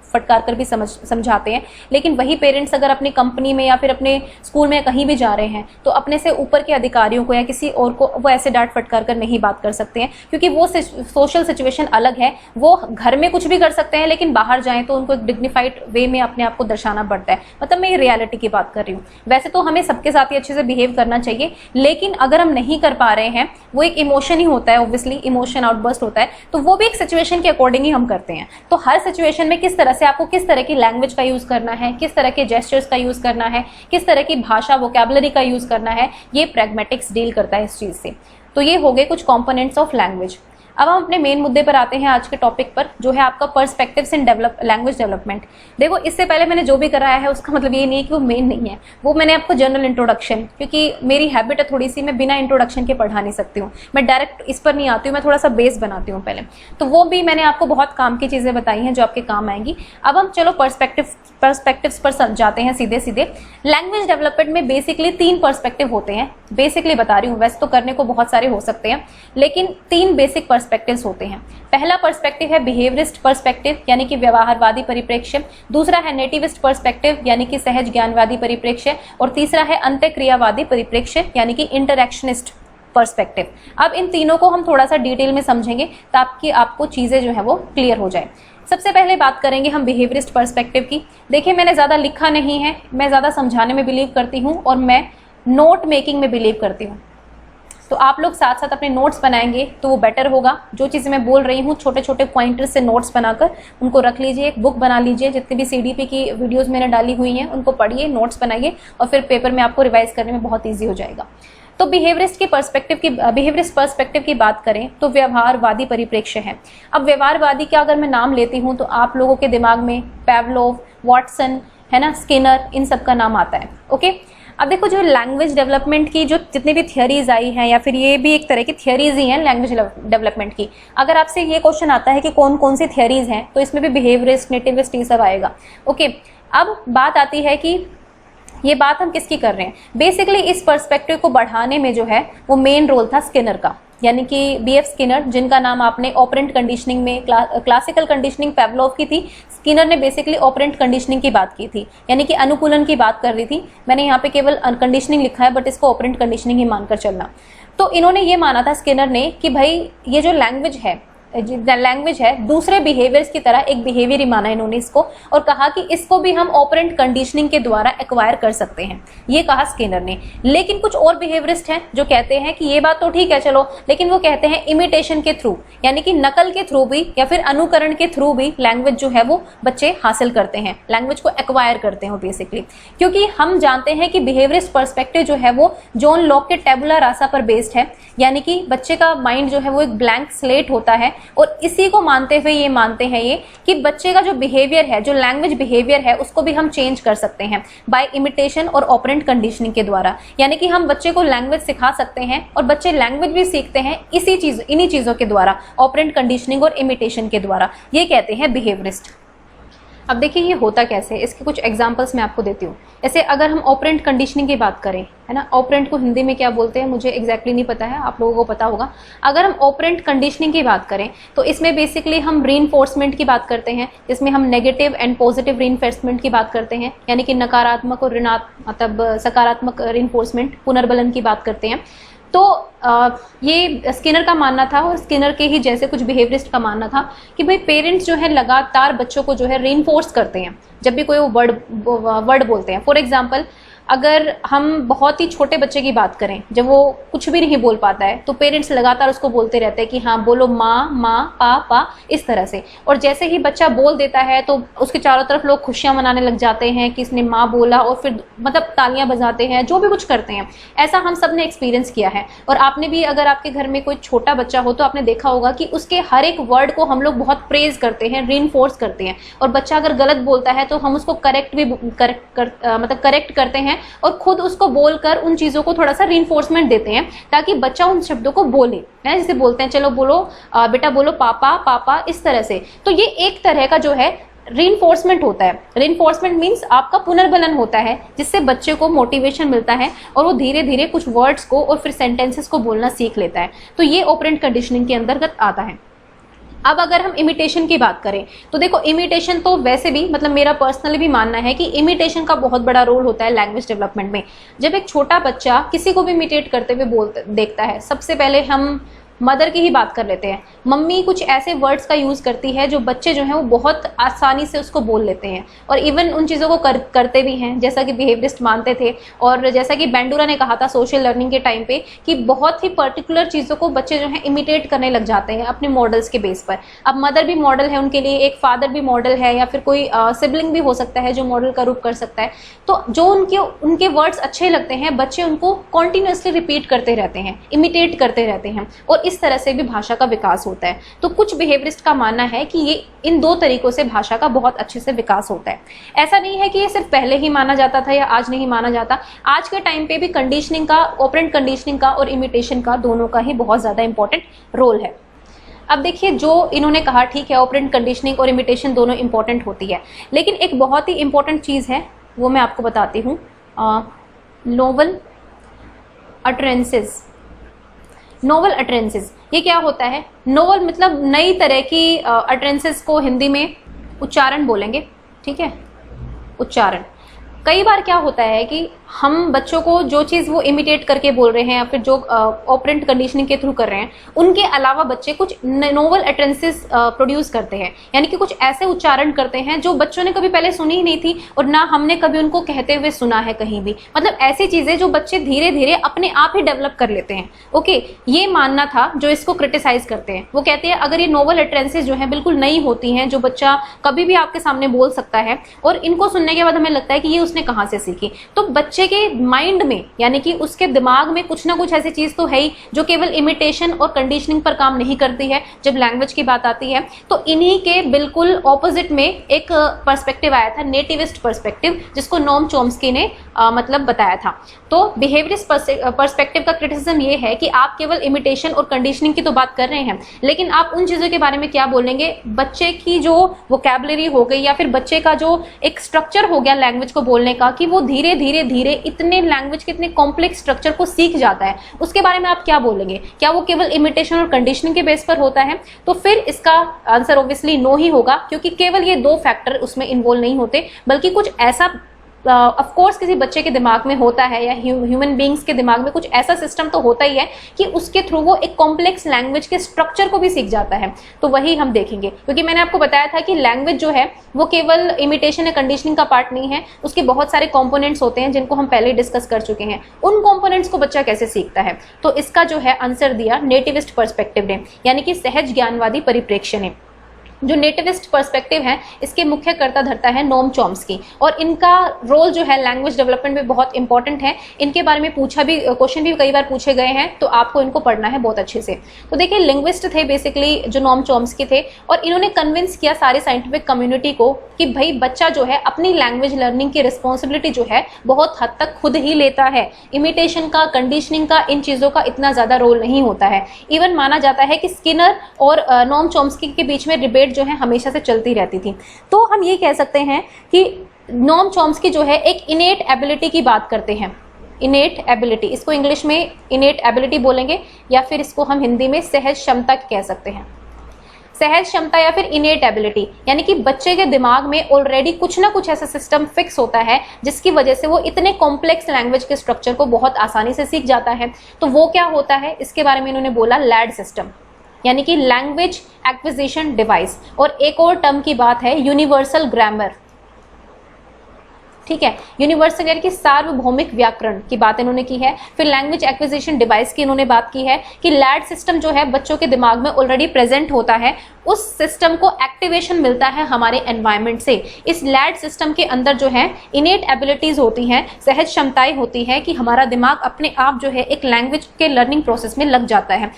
फटकार कर भी समझाते हैं, लेकिन वही पेरेंट्स अगर अपनी कंपनी में या फिर अपने स्कूल में कहीं भी जा रहे हैं तो अपने से ऊपर के अधिकारियों को या किसी और को वो ऐसे डांट फटकार कर नहीं बात कर सकते हैं, क्योंकि वो सोशल सिचुएशन अलग है। वो घर में कुछ भी कर सकते हैं लेकिन बाहर जाएं तो उनको एक डिग्निफाइड वे में अपने आप को दर्शाना पड़ता है। मतलब मैं ये रियलिटी की बात कर रही हूँ। वैसे तो हमें सबके साथ ही अच्छे से बिहेव करना चाहिए, लेकिन अगर हम नहीं कर पा रहे हैं, वो एक इमोशन ही होता है, ऑब्वियसली इमोशन आउटबर्स्ट होता है, तो वो भी एक सिचुएशन के अकॉर्डिंग ही हम करते हैं। तो हर सिचुएशन में किस तरह से आपको किस तरह की लैंग्वेज का यूज करना है, किस तरह के जेस्चर्स का यूज करना है, किस तरह की भाषा वोकैबुलरी का यूज करना है, ये प्रैग्मेटिक्स डील करता है इस चीज से। तो ये हो गए कुछ कंपोनेंट्स ऑफ लैंग्वेज। अब हम अपने मेन मुद्दे पर आते हैं आज के टॉपिक पर, जो है आपका पर्सपेक्टिव्स इन लैंग्वेज डेवलपमेंट। देखो इससे पहले मैंने जो भी कराया है उसका मतलब ये नहीं है कि वो मेन नहीं है, वो मैंने आपको जनरल इंट्रोडक्शन, क्योंकि मेरी हैबिट है थोड़ी सी, मैं बिना इंट्रोडक्शन के पढ़ा नहीं सकती हूँ, मैं डायरेक्ट इस पर नहीं आती हूँ, मैं थोड़ा सा बेस बनाती हूँ पहले। तो वो भी मैंने आपको बहुत काम की चीजें बताई हैं जो आपके काम आएंगी। अब हम चलो पर्सपेक्टिव्स पर जाते हैं सीधे सीधे। लैंग्वेज डेवलपमेंट में बेसिकली 3 पर्सपेक्टिव होते हैं, बेसिकली बता रही हूँ, वैसे तो करने को बहुत सारे हो सकते हैं, लेकिन 3 बेसिक पर्सपेक्टिव्स होते हैं। पहला पर्सपेक्टिव है बिहेवियरिस्ट पर्सपेक्टिव, यानी कि व्यवहारवादी परिप्रेक्ष्य। दूसरा है नेटिविस्ट पर्सपेक्टिव, यानी कि सहज ज्ञानवादी परिप्रेक्ष्य। और तीसरा है अंत्यक्रियावादी परिप्रेक्ष्य, यानी कि इंटरैक्शनिस्ट पर्सपेक्टिव। अब इन तीनों को हम थोड़ा सा डिटेल में समझेंगे ताकि आपको चीजें जो है वो क्लियर हो जाए। सबसे पहले बात करेंगे हम बिहेवियरिस्ट पर्सपेक्टिव की। देखिए, मैंने ज़्यादा लिखा नहीं है, मैं ज़्यादा समझाने में बिलीव करती हूँ और मैं नोट मेकिंग में बिलीव करती हूँ। तो आप लोग साथ साथ अपने नोट्स बनाएंगे तो वो बेटर होगा। जो चीज़ें मैं बोल रही हूँ छोटे छोटे पॉइंटर्स से नोट्स बनाकर उनको रख लीजिए, एक बुक बना लीजिए, जितनी भी सीडीपी की वीडियोस मैंने डाली हुई हैं उनको पढ़िए, नोट्स बनाइए और फिर पेपर में आपको रिवाइज करने में बहुत ईजी हो जाएगा। तो बिहेवियरिस्ट पर्सपेक्टिव की बात करें तो व्यवहारवादी परिप्रेक्ष्य है। अब व्यवहारवादी का अगर मैं नाम लेती हूँ तो आप लोगों के दिमाग में पैवलोव, वॉटसन, है ना, स्किनर, इन सब का नाम आता है। ओके, अब देखो, जो लैंग्वेज डेवलपमेंट की जो जितनी भी थियरीज आई हैं, या फिर ये भी एक तरह की थियरीज ही हैं लैंग्वेज डेवलपमेंट की, अगर आपसे ये क्वेश्चन आता है कि कौन कौन सी थियरीज हैं, तो इसमें भी बिहेवियरिस्ट, नेटिविस्ट, ये सब आएगा। ओके, अब बात आती है कि ये बात हम किसकी कर रहे हैं। बेसिकली इस पर्सपेक्टिव को बढ़ाने में जो है वो मेन रोल था स्किनर का, यानी कि बीएफ स्किनर, जिनका नाम आपने ऑपरेंट कंडीशनिंग में, क्लासिकल कंडीशनिंग पैवलोव की थी, स्किनर ने बेसिकली ऑपरेंट कंडीशनिंग की बात की थी, यानी कि अनुकूलन की बात कर रही थी। मैंने यहाँ पे केवल कंडीशनिंग लिखा है, बट इसको ऑपरेंट कंडीशनिंग ही मानकर चलना। तो इन्होंने ये माना था स्किनर ने कि भाई ये जो लैंग्वेज है दूसरे बिहेवियर्स की तरह एक बिहेवियर ही माना इन्होंने इसको, और कहा कि इसको भी हम ऑपरेंट कंडीशनिंग के द्वारा एक्वायर कर सकते हैं, ये कहा स्किनर ने। लेकिन कुछ और बिहेवियरिस्ट हैं जो कहते हैं कि ये बात तो ठीक है चलो, लेकिन वो कहते हैं इमिटेशन के थ्रू, यानी कि नकल के थ्रू भी या फिर अनुकरण के थ्रू भी लैंग्वेज जो है वो बच्चे हासिल करते हैं, लैंग्वेज को एक्वायर करते हैं बेसिकली। क्योंकि हम जानते हैं कि बिहेवियरिस्ट पर्सपेक्टिव जो है वो जॉन लॉक के टेबुला रासा पर बेस्ड है, यानी कि बच्चे का माइंड जो है वो एक ब्लैंक स्लेट होता है, और इसी को मानते हुए ये मानते हैं ये कि बच्चे का जो बिहेवियर है, जो लैंग्वेज बिहेवियर है, उसको भी हम चेंज कर सकते हैं बाय इमिटेशन और ऑपरेंट कंडीशनिंग के द्वारा। यानी कि हम बच्चे को लैंग्वेज सिखा सकते हैं और बच्चे लैंग्वेज भी सीखते हैं इन्हीं चीजों के द्वारा, ऑपरेंट कंडीशनिंग और इमिटेशन के द्वारा। ये कहते हैं बिहेवियरिस्ट। अब देखिए ये होता कैसे है, इसके कुछ एग्जांपल्स मैं आपको देती हूँ। जैसे अगर हम ऑपरेंट कंडीशनिंग की बात करें, है ना, ऑपरेंट को हिंदी में क्या बोलते हैं मुझे एग्जैक्टली नहीं पता है, आप लोगों को पता होगा। अगर हम ऑपरेंट कंडीशनिंग की बात करें तो इसमें बेसिकली हम रीइंफोर्समेंट की बात करते हैं, जिसमें हम नेगेटिव एंड पॉजिटिव रीइंफोर्समेंट की बात करते हैं, यानी कि नकारात्मक और मतलब सकारात्मक रीइंफोर्समेंट, पुनर्बलन की बात करते हैं। तो ये स्किनर का मानना था, और स्किनर के ही जैसे कुछ बिहेवियरिस्ट का मानना था कि भाई पेरेंट्स जो है लगातार बच्चों को जो है रीइंफोर्स करते हैं जब भी कोई वो वर्ड बोलते हैं। फॉर एग्जांपल, अगर हम बहुत ही छोटे बच्चे की बात करें, जब वो कुछ भी नहीं बोल पाता है, तो पेरेंट्स लगातार उसको बोलते रहते हैं कि हाँ बोलो माँ माँ पा पा, इस तरह से। और जैसे ही बच्चा बोल देता है तो उसके चारों तरफ लोग खुशियां मनाने लग जाते हैं कि इसने माँ बोला, और फिर मतलब तालियां बजाते हैं, जो भी कुछ करते हैं। ऐसा हम सब ने एक्सपीरियंस किया है, और आपने भी, अगर आपके घर में कोई छोटा बच्चा हो तो आपने देखा होगा कि उसके हर एक वर्ड को हम लोग बहुत प्रेज करते हैं, रीइंफोर्स करते हैं। और बच्चा अगर गलत बोलता है तो हम उसको करेक्ट करते हैं, और खुद उसको बोलकर उन चीजों को थोड़ा सा रीइंफोर्समेंट देते हैं ताकि बच्चा उन शब्दों को बोले, है, जैसे बोलते हैं चलो बोलो बेटा बोलो पापा पापा, इस तरह से। तो ये एक तरह का जो है रीइंफोर्समेंट होता है। रीइंफोर्समेंट मीन्स आपका पुनर्बलन होता है, जिससे बच्चे को मोटिवेशन मिलता है और वो धीरे धीरे कुछ वर्ड्स को और फिर सेंटेंसेस को बोलना सीख लेता है। तो ये ऑपरेंट कंडीशनिंग के अंतर्गत आता है। अब अगर हम इमिटेशन की बात करें तो देखो, इमिटेशन तो वैसे भी, मतलब मेरा पर्सनली भी मानना है कि इमिटेशन का बहुत बड़ा रोल होता है लैंग्वेज डेवलपमेंट में। जब एक छोटा बच्चा किसी को भी इमिटेट करते हुए देखता है, सबसे पहले हम मदर की ही बात कर लेते हैं। मम्मी कुछ ऐसे वर्ड्स का यूज करती है जो बच्चे जो हैं वो बहुत आसानी से उसको बोल लेते हैं, और इवन उन चीज़ों को करते भी हैं, जैसा कि बिहेवियरिस्ट मानते थे। और जैसा कि बेंडूरा ने कहा था सोशल लर्निंग के टाइम पे कि बहुत ही पर्टिकुलर चीज़ों को बच्चे जो हैं इमिटेट करने लग जाते हैं अपने मॉडल्स के बेस पर। अब मदर भी मॉडल है उनके लिए, एक फादर भी मॉडल है, या फिर कोई सिबलिंग भी हो सकता है जो मॉडल का रूप कर सकता है। तो जो उनके वर्ड्स अच्छे लगते हैं, बच्चे उनको कॉन्टिन्यूसली रिपीट करते रहते हैं, इमिटेट करते रहते हैं, और इस तरह से भी भाषा का विकास होता है। तो कुछ बिहेवियरिस्ट का मानना है कि ये इन दो तरीकों से भाषा का बहुत अच्छे से विकास होता है। ऐसा नहीं है कि ये सिर्फ पहले ही माना जाता था या आज नहीं माना जाता। आज के टाइम पे भी कंडीशनिंग का, ऑपरेंट कंडीशनिंग का और इमिटेशन का, दोनों का ही बहुत ज्यादा इंपॉर्टेंट रोल है। अब देखिए, जो इन्होंने कहा ठीक है ऑपरेंट कंडीशनिंग और इमिटेशन दोनों इंपॉर्टेंट होती है, लेकिन एक बहुत ही इंपॉर्टेंट चीज है वो मैं आपको बताती हूँ, नोवल अटरेंसेस। नोवल अटरेंसेस ये क्या होता है? नोवल मतलब नई तरह की अटरेंसेस को हिंदी में उच्चारण बोलेंगे, ठीक है, उच्चारण। कई बार क्या होता है कि हम बच्चों को जो चीज़ वो इमिटेट करके बोल रहे हैं या फिर जो ऑपरेंट कंडीशनिंग के थ्रू कर रहे हैं, उनके अलावा बच्चे कुछ नोवल अटेंसेस प्रोड्यूस करते हैं, यानी कि कुछ ऐसे उच्चारण करते हैं जो बच्चों ने कभी पहले सुनी ही नहीं थी और ना हमने कभी उनको कहते हुए सुना है कहीं भी। मतलब ऐसी चीजें जो बच्चे धीरे धीरे अपने आप ही डेवलप कर लेते हैं। ओके, ये मानना था जो इसको क्रिटिसाइज करते हैं। वो कहते हैं अगर ये नोवल अटेंसेस जो है बिल्कुल नई होती हैं, जो बच्चा कभी भी आपके सामने बोल सकता है और इनको सुनने के बाद हमें लगता है कि ये उसने कहाँ से सीखी, तो बच्चे के माइंड में यानी कि उसके दिमाग में कुछ ना कुछ ऐसी चीज तो है ही जो केवल इमिटेशन और कंडीशनिंग पर काम नहीं करती है जब लैंग्वेज की बात आती है। तो इन्हीं के बिल्कुल ऑपोजिट में एक पर्सपेक्टिव आया था, नेटिविस्ट पर्सपेक्टिव, जिसको नोम चॉम्स्की ने मतलब बताया था। तो बिहेवियरिस्ट पर्सपेक्टिव का क्रिटिसिज्म ये है कि आप केवल इमिटेशन और कंडीशनिंग की तो बात कर रहे हैं, लेकिन आप उन चीजों के बारे में क्या बोलेंगे, बच्चे की जो वोकैबुलरी हो गई या फिर बच्चे का जो एक स्ट्रक्चर हो गया लैंग्वेज को बोलने का, कि वो धीरे धीरे धीरे इतने लैंग्वेज के इतने कॉम्प्लेक्स स्ट्रक्चर को सीख जाता है, उसके बारे में आप क्या बोलेंगे? क्या वो केवल इमिटेशन और कंडीशनिंग के बेस पर होता है? तो फिर इसका आंसर ऑब्वियसली नो ही होगा, क्योंकि केवल ये दो फैक्टर उसमें इन्वॉल्व नहीं होते, बल्कि कुछ ऐसा ऑफ कोर्स किसी बच्चे के दिमाग में होता है या ह्यूमन बींग्स के दिमाग में कुछ ऐसा सिस्टम तो होता ही है कि उसके थ्रू वो एक कॉम्प्लेक्स लैंग्वेज के स्ट्रक्चर को भी सीख जाता है। तो वही हम देखेंगे, क्योंकि मैंने आपको बताया था कि लैंग्वेज जो है वो केवल इमिटेशन या कंडीशनिंग का पार्ट नहीं है, उसके बहुत सारे कंपोनेंट्स होते हैं जिनको हम पहले डिस्कस कर चुके हैं। उन कंपोनेंट्स को बच्चा कैसे सीखता है, तो इसका जो है आंसर दिया नेटिविस्ट पर्सपेक्टिव ने, यानी कि सहज ज्ञानवादी परिप्रेक्ष्य ने। जो नेटिविस्ट पर्सपेक्टिव है इसके मुख्य कर्ता धर्ता है नोम चॉम्स्की, और इनका रोल जो है लैंग्वेज डेवलपमेंट में बहुत इंपॉर्टेंट है। इनके बारे में क्वेश्चन भी कई बार पूछे गए हैं, तो आपको इनको पढ़ना है बहुत अच्छे से। तो देखिए, लिंग्विस्ट थे बेसिकली जो नोम चॉम्स्की थे, और इन्होंने कन्विंस किया सारे साइंटिफिक कम्युनिटी को कि भाई बच्चा जो है अपनी लैंग्वेज लर्निंग की रिस्पॉन्सिबिलिटी जो है बहुत हद तक खुद ही लेता है। इमिटेशन का, कंडीशनिंग का, इन चीज़ों का इतना ज़्यादा रोल नहीं होता है। इवन माना जाता है कि स्किनर और नोम चॉम्स्की के बीच में डिबेट जो है हमेशा से चलती रहती थी। तो हम ये कह सकते हैं कि नोम चॉम्स्की जो है एक इनेट एबिलिटी की बात करते हैं। इनेट एबिलिटी, इसको इंग्लिश में इनेट एबिलिटी बोलेंगे, या फिर इसको हम हिंदी में सहज क्षमता कह सकते हैं। सहज क्षमता या फिर इनेट एबिलिटी, यानी कि बच्चे के दिमाग में ऑलरेडी कुछ ना कुछ ऐसा सिस्टम फिक्स होता है जिसकी वजह से वो इतने कॉम्प्लेक्स लैंग्वेज के स्ट्रक्चर को बहुत आसानी से सीख जाता है। तो वो क्या होता है, इसके बारे में इन्होंने बोला लैड सिस्टम, यानी कि लैंग्वेज एक्विजिशन डिवाइस। और एक और टर्म की बात है यूनिवर्सल ग्रामर, ठीक है, यूनिवर्सल यानी कि सार्वभौमिक व्याकरण की बात इन्होंने की है। फिर लैंग्वेज एक्विजिशन डिवाइस की इन्होंने बात की है कि लैड सिस्टम जो है बच्चों के दिमाग में ऑलरेडी प्रेजेंट होता है, उस सिस्टम को एक्टिवेशन मिलता है हमारे एनवायरनमेंट से। इस लैड सिस्टम के अंदर जो है इनेट एबिलिटीज होती हैं, सहज क्षमताएं होती है कि हमारा दिमाग अपने आप जो है एक लैंग्वेज के लर्निंग प्रोसेस में लग जाता है।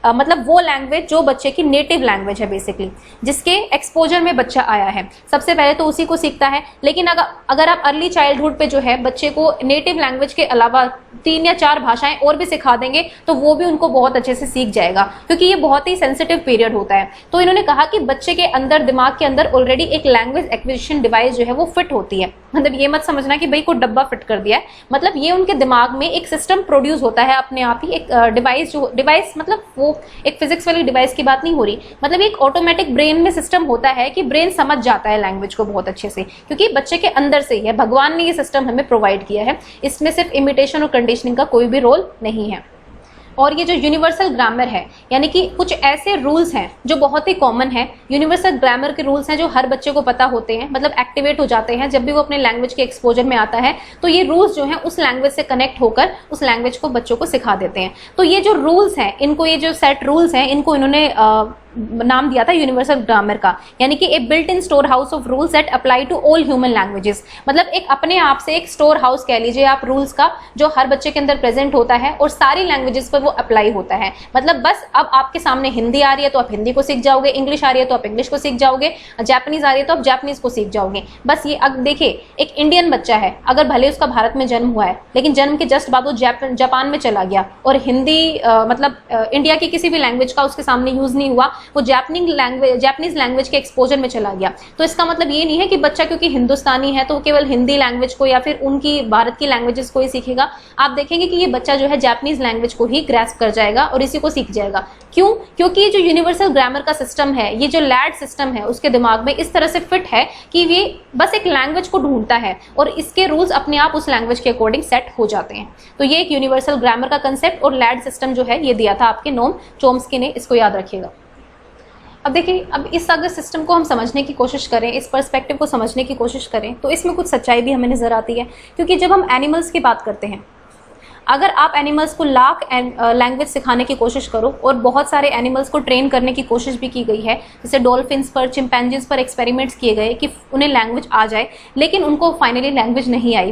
मतलब वो लैंग्वेज जो बच्चे की नेटिव लैंग्वेज है बेसिकली, जिसके एक्सपोजर में बच्चा आया है, सबसे पहले तो उसी को सीखता है। लेकिन अगर आप अर्ली चाइल्डहुड पे जो है बच्चे को नेटिव लैंग्वेज के अलावा 3 या 4 भाषाएं और भी सिखा देंगे तो वो भी उनको बहुत अच्छे से सीख जाएगा, क्योंकि ये बहुत ही सेंसिटिव पीरियड होता है। तो इन्होंने कहा कि बच्चे के अंदर, दिमाग के अंदर ऑलरेडी एक लैंग्वेज एक्विजिशन डिवाइस जो है वो फिट होती है। मतलब ये मत समझना कि भाई को डब्बा फिट कर दिया है, मतलब ये उनके दिमाग में एक सिस्टम प्रोड्यूस होता है अपने आप ही। एक डिवाइस मतलब वो एक फिजिक्स वाली डिवाइस की बात नहीं हो रही, मतलब एक ऑटोमेटिक ब्रेन में सिस्टम होता है कि ब्रेन समझ जाता है लैंग्वेज को बहुत अच्छे से, क्योंकि बच्चे के अंदर से ही है। भगवान ने ये सिस्टम हमें प्रोवाइड किया है, इसमें सिर्फ इमिटेशन और कंडीशनिंग का कोई भी रोल नहीं है। और ये जो यूनिवर्सल ग्रामर है, यानी कि कुछ ऐसे रूल्स हैं जो बहुत ही कॉमन है। यूनिवर्सल ग्रामर के रूल्स हैं जो हर बच्चे को पता होते हैं, मतलब एक्टिवेट हो जाते हैं जब भी वो अपने लैंग्वेज के एक्सपोजर में आता है। तो ये रूल्स जो हैं उस लैंग्वेज से कनेक्ट होकर उस लैंग्वेज को बच्चों को सिखा देते हैं। तो ये जो रूल्स हैं, इनको, ये जो सेट रूल्स हैं, इनको इन्होंने नाम दिया था यूनिवर्सल ग्रामर का, यानी कि a built in storehouse of rules that apply to all human languages. मतलब एक अपने आप से एक स्टोर हाउस कह लीजिए आप रूल्स का, जो हर बच्चे के अंदर प्रेजेंट होता है और सारी लैंग्वेजेस पर वो अप्लाई होता है। मतलब बस अब आपके सामने हिंदी आ रही है तो आप हिंदी को सीख जाओगे, इंग्लिश आ रही है तो आप इंग्लिश को सीख जाओगे, जापानीज आ रही है तो आप जापानीज को सीख जाओगे। बस ये अब देखिए, एक इंडियन बच्चा है, अगर भले उसका भारत में जन्म हुआ है, लेकिन जन्म के जस्ट बाद वो जापान में चला गया और हिंदी मतलब इंडिया की किसी भी लैंग्वेज का उसके सामने यूज नहीं हुआ, वो जापानीज लैंग्वेज के एक्सपोजर में चला गया। तो इसका मतलब ये नहीं है कि बच्चा क्योंकि हिंदुस्तानी है तो वो केवल हिंदी लैंग्वेज को या फिर उनकी भारत की लैंग्वेजेस को ही सीखेगा। आप देखेंगे कि ये बच्चा जो है जापानीज लैंग्वेज को ही ग्रैस्प कर जाएगा और इसी को सीख जाएगा। क्यों? क्योंकि ये जो यूनिवर्सल ग्रामर का सिस्टम है, ये जो लैड सिस्टम है, उसके दिमाग में इस तरह से फिट है कि ये बस एक लैंग्वेज को ढूंढता है और इसके रूल्स अपने आप उस लैंग्वेज के अकॉर्डिंग सेट हो जाते हैं। तो ये एक यूनिवर्सल ग्रामर का कंसेप्ट और लैड सिस्टम जो है ये दिया था आपके नोम चोम्स्की ने, इसको याद रखिएगा। अब देखिए, अब इस अगर सिस्टम को हम समझने की कोशिश करें, इस पर्सपेक्टिव को समझने की कोशिश करें, तो इसमें कुछ सच्चाई भी हमें नजर आती है। क्योंकि जब हम एनिमल्स की बात करते हैं, अगर आप एनिमल्स को लाख लैंग्वेज सिखाने की कोशिश करो, और बहुत सारे एनिमल्स को ट्रेन करने की कोशिश भी की गई है, जैसे डॉल्फिन्स पर, चिंपैंजीज पर एक्सपेरिमेंट्स किए गए कि उन्हें लैंग्वेज आ जाए, लेकिन उनको फाइनली लैंग्वेज नहीं आई,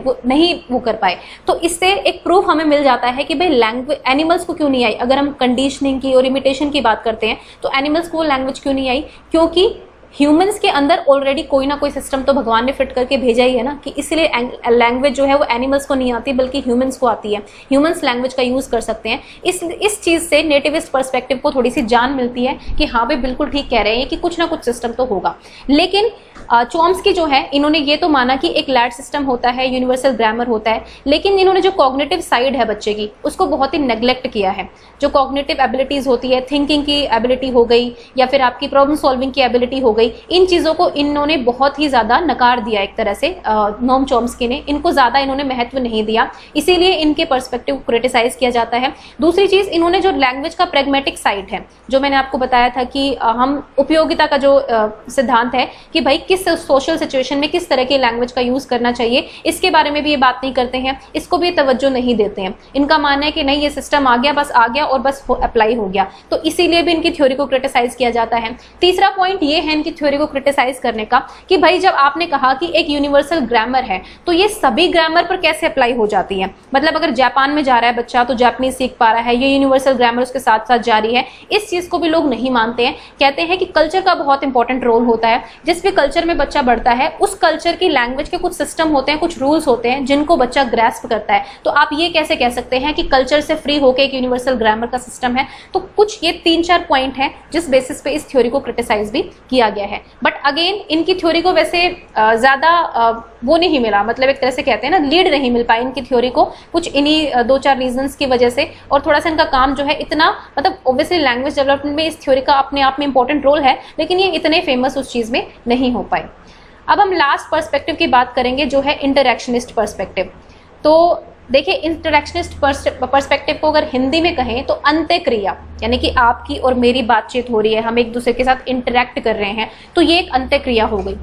वो कर पाए। तो इससे एक प्रूफ हमें मिल जाता है कि भाई लैंग्वेज एनिमल्स को क्यों नहीं आई। अगर हम कंडीशनिंग की और इमिटेशन की बात करते हैं तो एनिमल्स को लैंग्वेज क्यों नहीं आई? क्योंकि ह्यूमंस के अंदर ऑलरेडी कोई ना कोई सिस्टम तो भगवान ने फिट करके भेजा ही है ना, कि इसलिए लैंग्वेज जो है वो एनिमल्स को नहीं आती बल्कि ह्यूमंस को आती है। ह्यूमंस लैंग्वेज का यूज कर सकते हैं। इस चीज से नेटिविस्ट पर्सपेक्टिव को थोड़ी सी जान मिलती है कि हाँ भाई बिल्कुल ठीक कह रहे हैं कि कुछ ना कुछ सिस्टम तो होगा। लेकिन चोम्स्की जो है, इन्होंने ये तो माना कि एक लैड सिस्टम होता है, यूनिवर्सल ग्रामर होता है, लेकिन इन्होंने जो कॉग्निटिव साइड है बच्चे की, उसको बहुत ही नेग्लेक्ट किया है। जो कॉग्निटिव एबिलिटीज होती है, थिंकिंग की एबिलिटी हो गई या फिर आपकी प्रॉब्लम सॉल्विंग की एबिलिटी हो गई, इन चीजों को इन्होंने बहुत ही ज्यादा नकार दिया एक तरह से। नोम चोम्स्की ने इनको ज्यादा इन्होंने महत्व नहीं दिया, इसीलिए इनके पर्सपेक्टिव को क्रिटिसाइज किया जाता है। दूसरी चीज, इन्होंने जो लैंग्वेज का प्रेगमेटिक साइड है, जो मैंने आपको बताया था कि हम उपयोगिता का जो सिद्धांत है कि भाई किस सोशल सिचुएशन में किस तरह की लैंग्वेज का यूज करना चाहिए, इसके बारे में भी ये बात नहीं करते हैं, इसको भी तवज्जो नहीं देते हैं। इनका मानना है कि नहीं, ये सिस्टम आ गया, बस आ गया और बस अप्लाई हो गया, तो इसीलिए भी इनकी थ्योरी को क्रिटिसाइज किया जाता है। तीसरा पॉइंट ये है इनकी थ्योरी को क्रिटिसाइज करने का कि भाई जब आपने कहा कि एक यूनिवर्सल ग्रामर है, तो ये सभी ग्रामर पर कैसे अप्लाई हो जाती है? मतलब अगर जापान में जा रहा है बच्चा तो जापानीज सीख पा रहा है, ये यूनिवर्सल ग्रामर उसके साथ साथ जारी है। इस चीज को भी लोग नहीं मानते हैं, कहते हैं कि कल्चर का बहुत इंपॉर्टेंट रोल होता है। जिस भी कल्चर में बच्चा बढ़ता है, उस कल्चर की लैंग्वेज के कुछ सिस्टम होते हैं, कुछ रूल्स होते हैं जिनको बच्चा ग्रैस्प करता है। तो आप ये कैसे कह सकते हैं कि कल्चर से फ्री होकर एक यूनिवर्सल ग्रामर का सिस्टम है? तो कुछ ये 3-4 पॉइंट है जिस बेसिस पे इस थ्योरी को क्रिटिसाइज भी किया गया है। बट अगेन इनकी थ्योरी को वैसे ज्यादा वो नहीं मिला, मतलब एक तरह से कहते हैं ना, लीड नहीं मिल पाई इनकी थ्योरी को, कुछ इन्हीं 2-4 रीजंस की वजह से। और थोड़ा सा इनका काम जो है इतना, मतलब ऑब्वियसली लैंग्वेज डेवलपमेंट में इस थ्योरी का अपने आप में इंपॉर्टेंट रोल है, लेकिन ये इतने फेमस उस चीज में नहीं हो पाए। अब हम लास्ट पर्सपेक्टिव की बात करेंगे, जो है इंटरैक्शनिस्ट पर्सपेक्टिव। तो देखिए, इंटरैक्शनिस्ट पर्सपेक्टिव को अगर हिंदी में कहें तो अंत्यक्रिया, यानी कि आपकी और मेरी बातचीत हो रही है, हम एक दूसरे के साथ इंटरैक्ट कर रहे हैं, तो ये एक अंत्यक्रिया हो गई।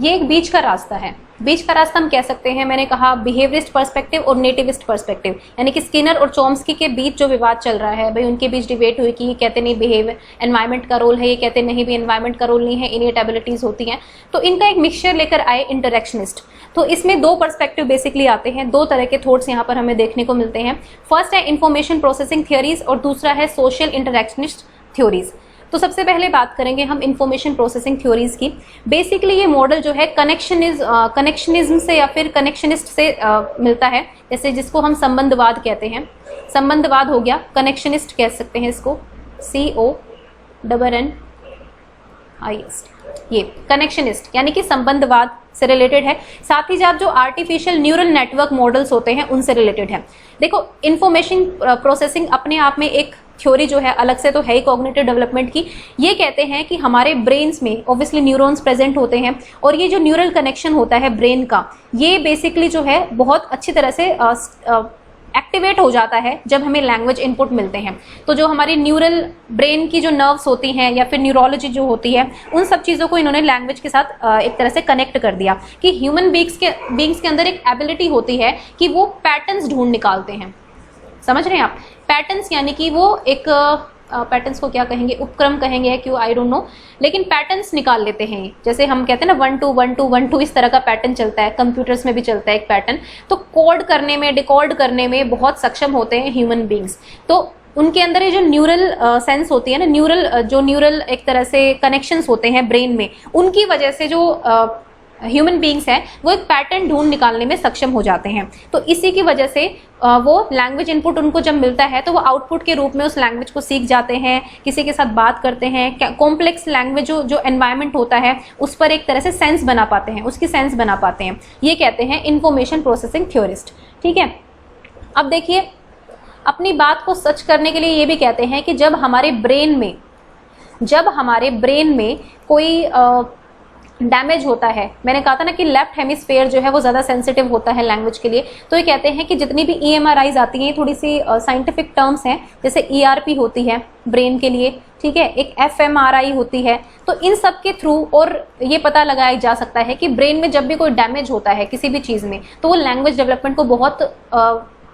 ये एक बीच का रास्ता है। बीच का रास्ता हम कह सकते हैं, मैंने कहा बिहेवियरिस्ट पर्सपेक्टिव और नेटिविस्ट पर्सपेक्टिव, यानी कि स्किनर और चोम्स्की के बीच जो विवाद चल रहा है, भाई उनके बीच डिबेट हुई कि ये कहते नहीं बिहेवियर एनवायरमेंट का रोल है, ये कहते नहीं भी एनवायरमेंट का रोल नहीं है, इनेट एबिलिटीज होती हैं। तो इनका एक मिक्सचर लेकर आए इंटरैक्शनिस्ट। तो इसमें 2 पर्सपेक्टिव बेसिकली आते हैं, 2 तरह के थॉट्स यहाँ पर हमें देखने को मिलते हैं। फर्स्ट है इंफॉर्मेशन प्रोसेसिंग थ्योरीज और दूसरा है सोशल इंटरैक्शनिस्ट थ्योरीज। तो सबसे पहले बात करेंगे हम इंफॉर्मेशन प्रोसेसिंग थ्योरीज की। बेसिकली ये मॉडल जो है कनेक्शनिज्म से या फिर कनेक्शनिस्ट से मिलता है, जैसे जिसको हम संबंधवाद कहते हैं। संबंधवाद हो गया, कनेक्शनिस्ट कह सकते हैं इसको, CONNIST। ये कनेक्शनिस्ट यानी कि संबंधवाद से रिलेटेड है। साथ ही साथ जो आर्टिफिशियल न्यूरल नेटवर्क मॉडल्स होते हैं उनसे रिलेटेड है। देखो, इंफॉर्मेशन प्रोसेसिंग अपने आप में एक थ्योरी जो है अलग से तो है ही कॉग्निटिव डेवलपमेंट की। ये कहते हैं कि हमारे ब्रेन्स में ऑब्वियसली न्यूरॉन्स प्रेजेंट होते हैं, और ये जो न्यूरल कनेक्शन होता है ब्रेन का, ये बेसिकली जो है बहुत अच्छी तरह से एक्टिवेट हो जाता है जब हमें लैंग्वेज इनपुट मिलते हैं। तो जो हमारी न्यूरल ब्रेन की जो नर्व्स होती हैं या फिर न्यूरोलॉजी जो होती है, उन सब चीज़ों को इन्होंने लैंग्वेज के साथ एक तरह से कनेक्ट कर दिया कि ह्यूमन बींग्स के अंदर एक एबिलिटी होती है कि वो पैटर्न्स ढूंढ निकालते हैं। समझ रहे हैं आप? पैटर्न्स यानी कि वो एक पैटर्न्स को क्या कहेंगे, उपक्रम कहेंगे, क्यों आई डोंट नो, लेकिन पैटर्न्स निकाल लेते हैं। जैसे हम कहते हैं ना 1 2 1 2 1 2, इस तरह का पैटर्न चलता है, कंप्यूटर्स में भी चलता है एक पैटर्न। तो कोड करने में, डिकोड करने में बहुत सक्षम होते हैं ह्यूमन बींग्स। तो उनके अंदर ये जो न्यूरल सेंस होती है ना, न्यूरल एक तरह से कनेक्शंस होते हैं ब्रेन में, उनकी वजह से जो ह्यूमन बींग्स हैं वो एक पैटर्न ढूंढ निकालने में सक्षम हो जाते हैं। तो इसी की वजह से वो लैंग्वेज इनपुट उनको जब मिलता है तो वो आउटपुट के रूप में उस लैंग्वेज को सीख जाते हैं, किसी के साथ बात करते हैं, कॉम्प्लेक्स लैंग्वेज जो एनवायरनमेंट होता है उस पर एक तरह से सेंस बना पाते हैं, उसकी सेंस बना पाते हैं। ये कहते हैं इंफॉर्मेशन प्रोसेसिंग थ्योरिस्ट। ठीक है, अब देखिए अपनी बात को सच करने के लिए ये भी कहते हैं कि जब हमारे ब्रेन में कोई डैमेज होता है, मैंने कहा था ना कि लेफ्ट हेमिस्फेयर जो है वो ज़्यादा सेंसिटिव होता है लैंग्वेज के लिए, तो ये कहते हैं कि जितनी भी EMRIs आती हैं थोड़ी सी साइंटिफिक टर्म्स हैं, जैसे ERP होती है ब्रेन के लिए, ठीक है, एक fMRI होती है, तो इन सब के थ्रू और ये पता लगाया जा सकता है कि ब्रेन में जब भी कोई डैमेज होता है किसी भी चीज़ में तो वो लैंग्वेज डेवलपमेंट को बहुत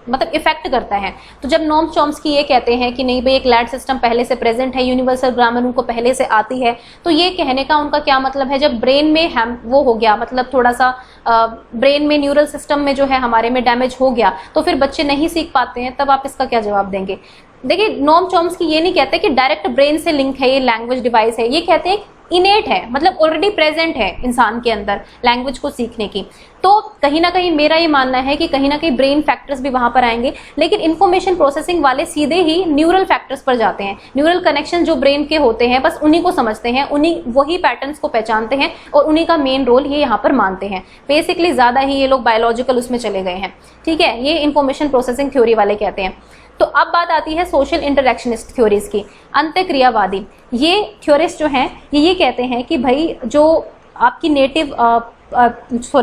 मतलब इफेक्ट करता है। तो जब नॉम चॉम्स्की ये कहते हैं कि नहीं भाई एक लैड सिस्टम पहले से प्रेजेंट है, यूनिवर्सल ग्रामर उनको पहले से आती है, तो ये कहने का उनका क्या मतलब है, जब ब्रेन में वो हो गया, मतलब थोड़ा सा ब्रेन में न्यूरल सिस्टम में जो है हमारे में डैमेज हो गया तो फिर बच्चे नहीं सीख पाते हैं, तब आप इसका क्या जवाब देंगे? देखिए नॉम चॉम्स्की ये नहीं कहते कि डायरेक्ट ब्रेन से लिंक है ये लैंग्वेज डिवाइस है, ये कहते हैं इनेट है, मतलब ऑलरेडी प्रेजेंट है इंसान के अंदर लैंग्वेज को सीखने की। तो कहीं ना कहीं मेरा ये मानना है कि कहीं ना कहीं ब्रेन फैक्टर्स भी वहां पर आएंगे, लेकिन इंफॉर्मेशन प्रोसेसिंग वाले सीधे ही न्यूरल फैक्टर्स पर जाते हैं। न्यूरल कनेक्शन जो ब्रेन के होते हैं बस उन्हीं को समझते हैं, वही पैटर्न्स को पहचानते हैं और उन्हीं का मेन रोल ये यहाँ पर मानते हैं। बेसिकली ज्यादा ही ये लोग बायोलॉजिकल उसमें चले गए हैं। ठीक है, ये इंफॉर्मेशन प्रोसेसिंग थ्योरी वाले कहते हैं। तो अब बात आती है सोशल इंटरेक्शनिस्ट थ्योरीज की, अंतःक्रियावादी। ये थ्योरिस्ट जो हैं ये कहते हैं कि भाई जो आपकी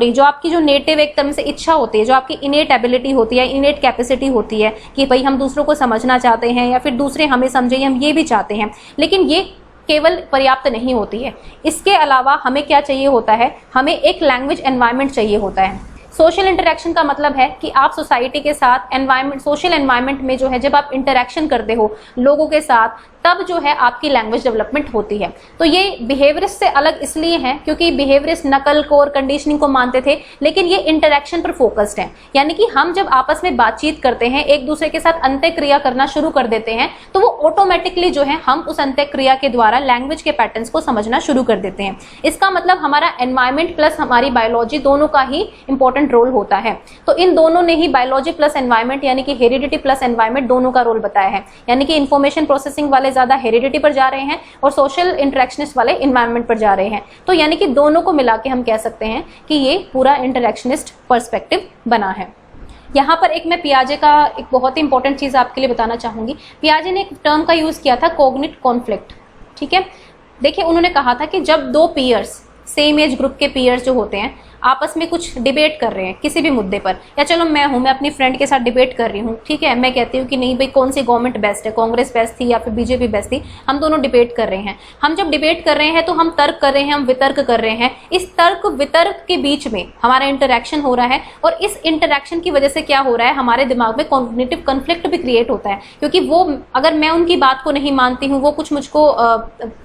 जो आपकी जो नेटिव एक तरह से इच्छा होती है, जो आपकी इनेट एबिलिटी होती है, इनेट कैपेसिटी होती है कि भाई हम दूसरों को समझना चाहते हैं या फिर दूसरे हमें समझे, हम ये भी चाहते हैं, लेकिन ये केवल पर्याप्त नहीं होती है। इसके अलावा हमें क्या चाहिए होता है, हमें एक लैंग्वेज एनवायरनमेंट चाहिए होता है। सोशल इंटरेक्शन का मतलब है कि आप सोसाइटी के साथ एनवायरनमेंट, सोशल एनवायरनमेंट में जो है जब आप इंटरेक्शन करते हो लोगों के साथ, तब जो है आपकी लैंग्वेज डेवलपमेंट होती है। तो ये बिहेवियरिस्ट से अलग इसलिए है क्योंकि बिहेवियरिस्ट नकल को और कंडीशनिंग को मानते थे, लेकिन ये इंटरेक्शन पर फोकस्ड है। यानी कि हम जब आपस में बातचीत करते हैं, एक दूसरे के साथ अंत्यक्रिया करना शुरू कर देते हैं, तो वो ऑटोमेटिकली जो है हम उस अंत्यक्रिया के द्वारा लैंग्वेज के पैटर्न्स को समझना शुरू कर देते हैं। इसका मतलब हमारा एनवायरमेंट प्लस हमारी बायोलॉजी दोनों का ही इंपॉर्टेंट रोल होता है। तो इन दोनों ने ही बायोलॉजी प्लस एनवायरमेंट यानी कि हेरिडिटी प्लस एनवायरमेंट दोनों का रोल बताया है। यानी कि इंफॉर्मेशन प्रोसेसिंग वाले ज्यादा हेरिडिटी पर जा रहे हैं और सोशल इंटरेक्शनिस्ट वाले एनवायरमेंट पर जा रहे हैं। तो यानी कि दोनों को मिला के हम कह सकते हैं कि ये पूरा इंटरेक्शनिस्ट पर्सपेक्टिव बना है। यहाँ पर एक मैं पियाजे का एक बहुत ही इंपॉर्टेंट चीज आपके लिए बताना चाहूंगी। पियाजे ने एक टर्म का यूज किया था, कॉग्निट कॉन्फ्लिक्ट। ठीक है, देखिए उन्होंने कहा था कि जब दो पीयर्स, सेम एज ग्रुप के पीयर्स जो होते हैं, आपस में कुछ डिबेट कर रहे हैं किसी भी मुद्दे पर, या चलो मैं अपनी फ्रेंड के साथ डिबेट कर रही हूँ, ठीक है, मैं कहती हूँ कि नहीं भाई कौन सी गवर्नमेंट बेस्ट है, कांग्रेस बेस्ट थी या फिर बीजेपी बेस्ट थी, हम दोनों डिबेट कर रहे हैं। हम जब डिबेट कर रहे हैं तो हम तर्क कर रहे हैं, हम वितर्क कर रहे हैं। इस तर्क वितर्क के बीच में हमारा इंटरेक्शन हो रहा है और इस इंटरेक्शन की वजह से क्या हो रहा है, हमारे दिमाग में कॉग्निटिव कॉन्फ्लिक्ट भी क्रिएट होता है। क्योंकि वो अगर मैं उनकी बात को नहीं मानती हूँ, वो कुछ मुझको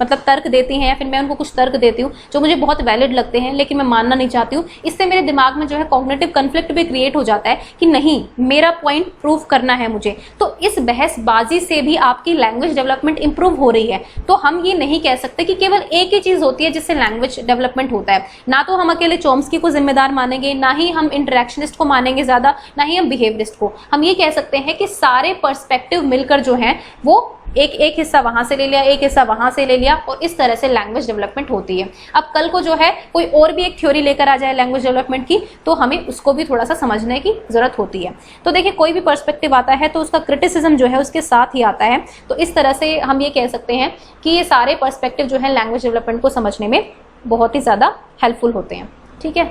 मतलब तर्क देती हैं या फिर मैं उनको कुछ तर्क देती हूँ जो मुझे बहुत वैलिड लगते हैं लेकिन मैं मानना नहीं चाहती हूँ, इससे मेरे दिमाग में जो है कॉग्निटिव कॉन्फ्लिक्ट भी क्रिएट हो जाता है कि नहीं मेरा पॉइंट प्रूव करना है मुझे। तो इस बहसबाजी से भी आपकी लैंग्वेज डेवलपमेंट इंप्रूव हो रही है। तो हम ये नहीं कह सकते कि केवल एक ही चीज होती है जिससे लैंग्वेज डेवलपमेंट होता है। ना तो हम अकेले चॉम्स्की को जिम्मेदार मानेंगे, ना ही हम इंटरेक्शनिस्ट को मानेंगे ज्यादा, ना ही हम बिहेवियरिस्ट को। हम ये कह सकते हैं कि सारे पर्सपेक्टिव मिलकर जो है वो एक हिस्सा वहां से ले लिया, एक हिस्सा वहां से ले लिया और इस तरह से लैंग्वेज डेवलपमेंट होती है। अब कल को जो है कोई और भी एक थ्योरी लेकर आ जाए लैंग्वेज डेवलपमेंट की, तो हमें उसको भी थोड़ा सा समझने की जरूरत होती है। तो देखिए कोई भी पर्सपेक्टिव आता है तो उसका क्रिटिसिज्म जो है उसके साथ ही आता है। तो इस तरह से हम ये कह सकते हैं कि ये सारे पर्सपेक्टिव जो है लैंग्वेज डेवलपमेंट को समझने में बहुत ही ज्यादा हेल्पफुल होते हैं। ठीक है,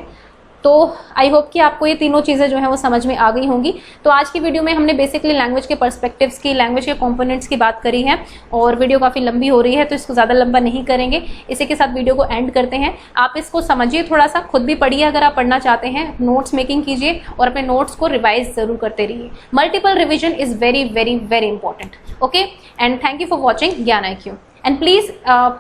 तो आई होप कि आपको ये तीनों चीज़ें जो है वो समझ में आ गई होंगी। तो आज की वीडियो में हमने बेसिकली लैंग्वेज के पर्सपेक्टिव्स की, लैंग्वेज के कंपोनेंट्स की बात करी है और वीडियो काफ़ी लंबी हो रही है तो इसको ज़्यादा लंबा नहीं करेंगे। इसी के साथ वीडियो को एंड करते हैं। आप इसको समझिए, थोड़ा सा खुद भी पढ़िए, अगर आप पढ़ना चाहते हैं नोट्स मेकिंग कीजिए और अपने नोट्स को रिवाइज जरूर करते रहिए। Multiple revision is very very very important. Okay, and thank you for watching ज्ञान IQ। एंड प्लीज़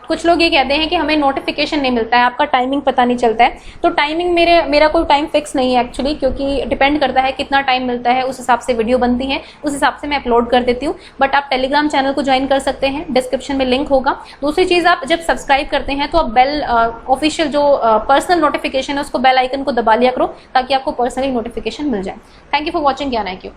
कुछ लोग ये कहते हैं कि हमें नोटिफिकेशन नहीं मिलता है, आपका टाइमिंग पता नहीं चलता है। तो टाइमिंग मेरा कोई टाइम फिक्स नहीं है एक्चुअली, क्योंकि डिपेंड करता है कितना टाइम मिलता है, उस हिसाब से वीडियो बनती है, उस हिसाब से मैं अपलोड कर देती हूँ। बट आप टेलीग्राम चैनल को ज्वाइन कर सकते हैं, डिस्क्रिप्शन में लिंक होगा। दूसरी चीज़, आप जब सब्सक्राइब करते हैं तो आप बेल ऑफिशियल जो पर्सनल नोटिफिकेशन है उसको बेल आइकन को दबा लिया करो, ताकि आपको पर्सनली नोटिफिकेशन मिल जाए। थैंक यू फॉर वॉचिंग ज्ञान IQ।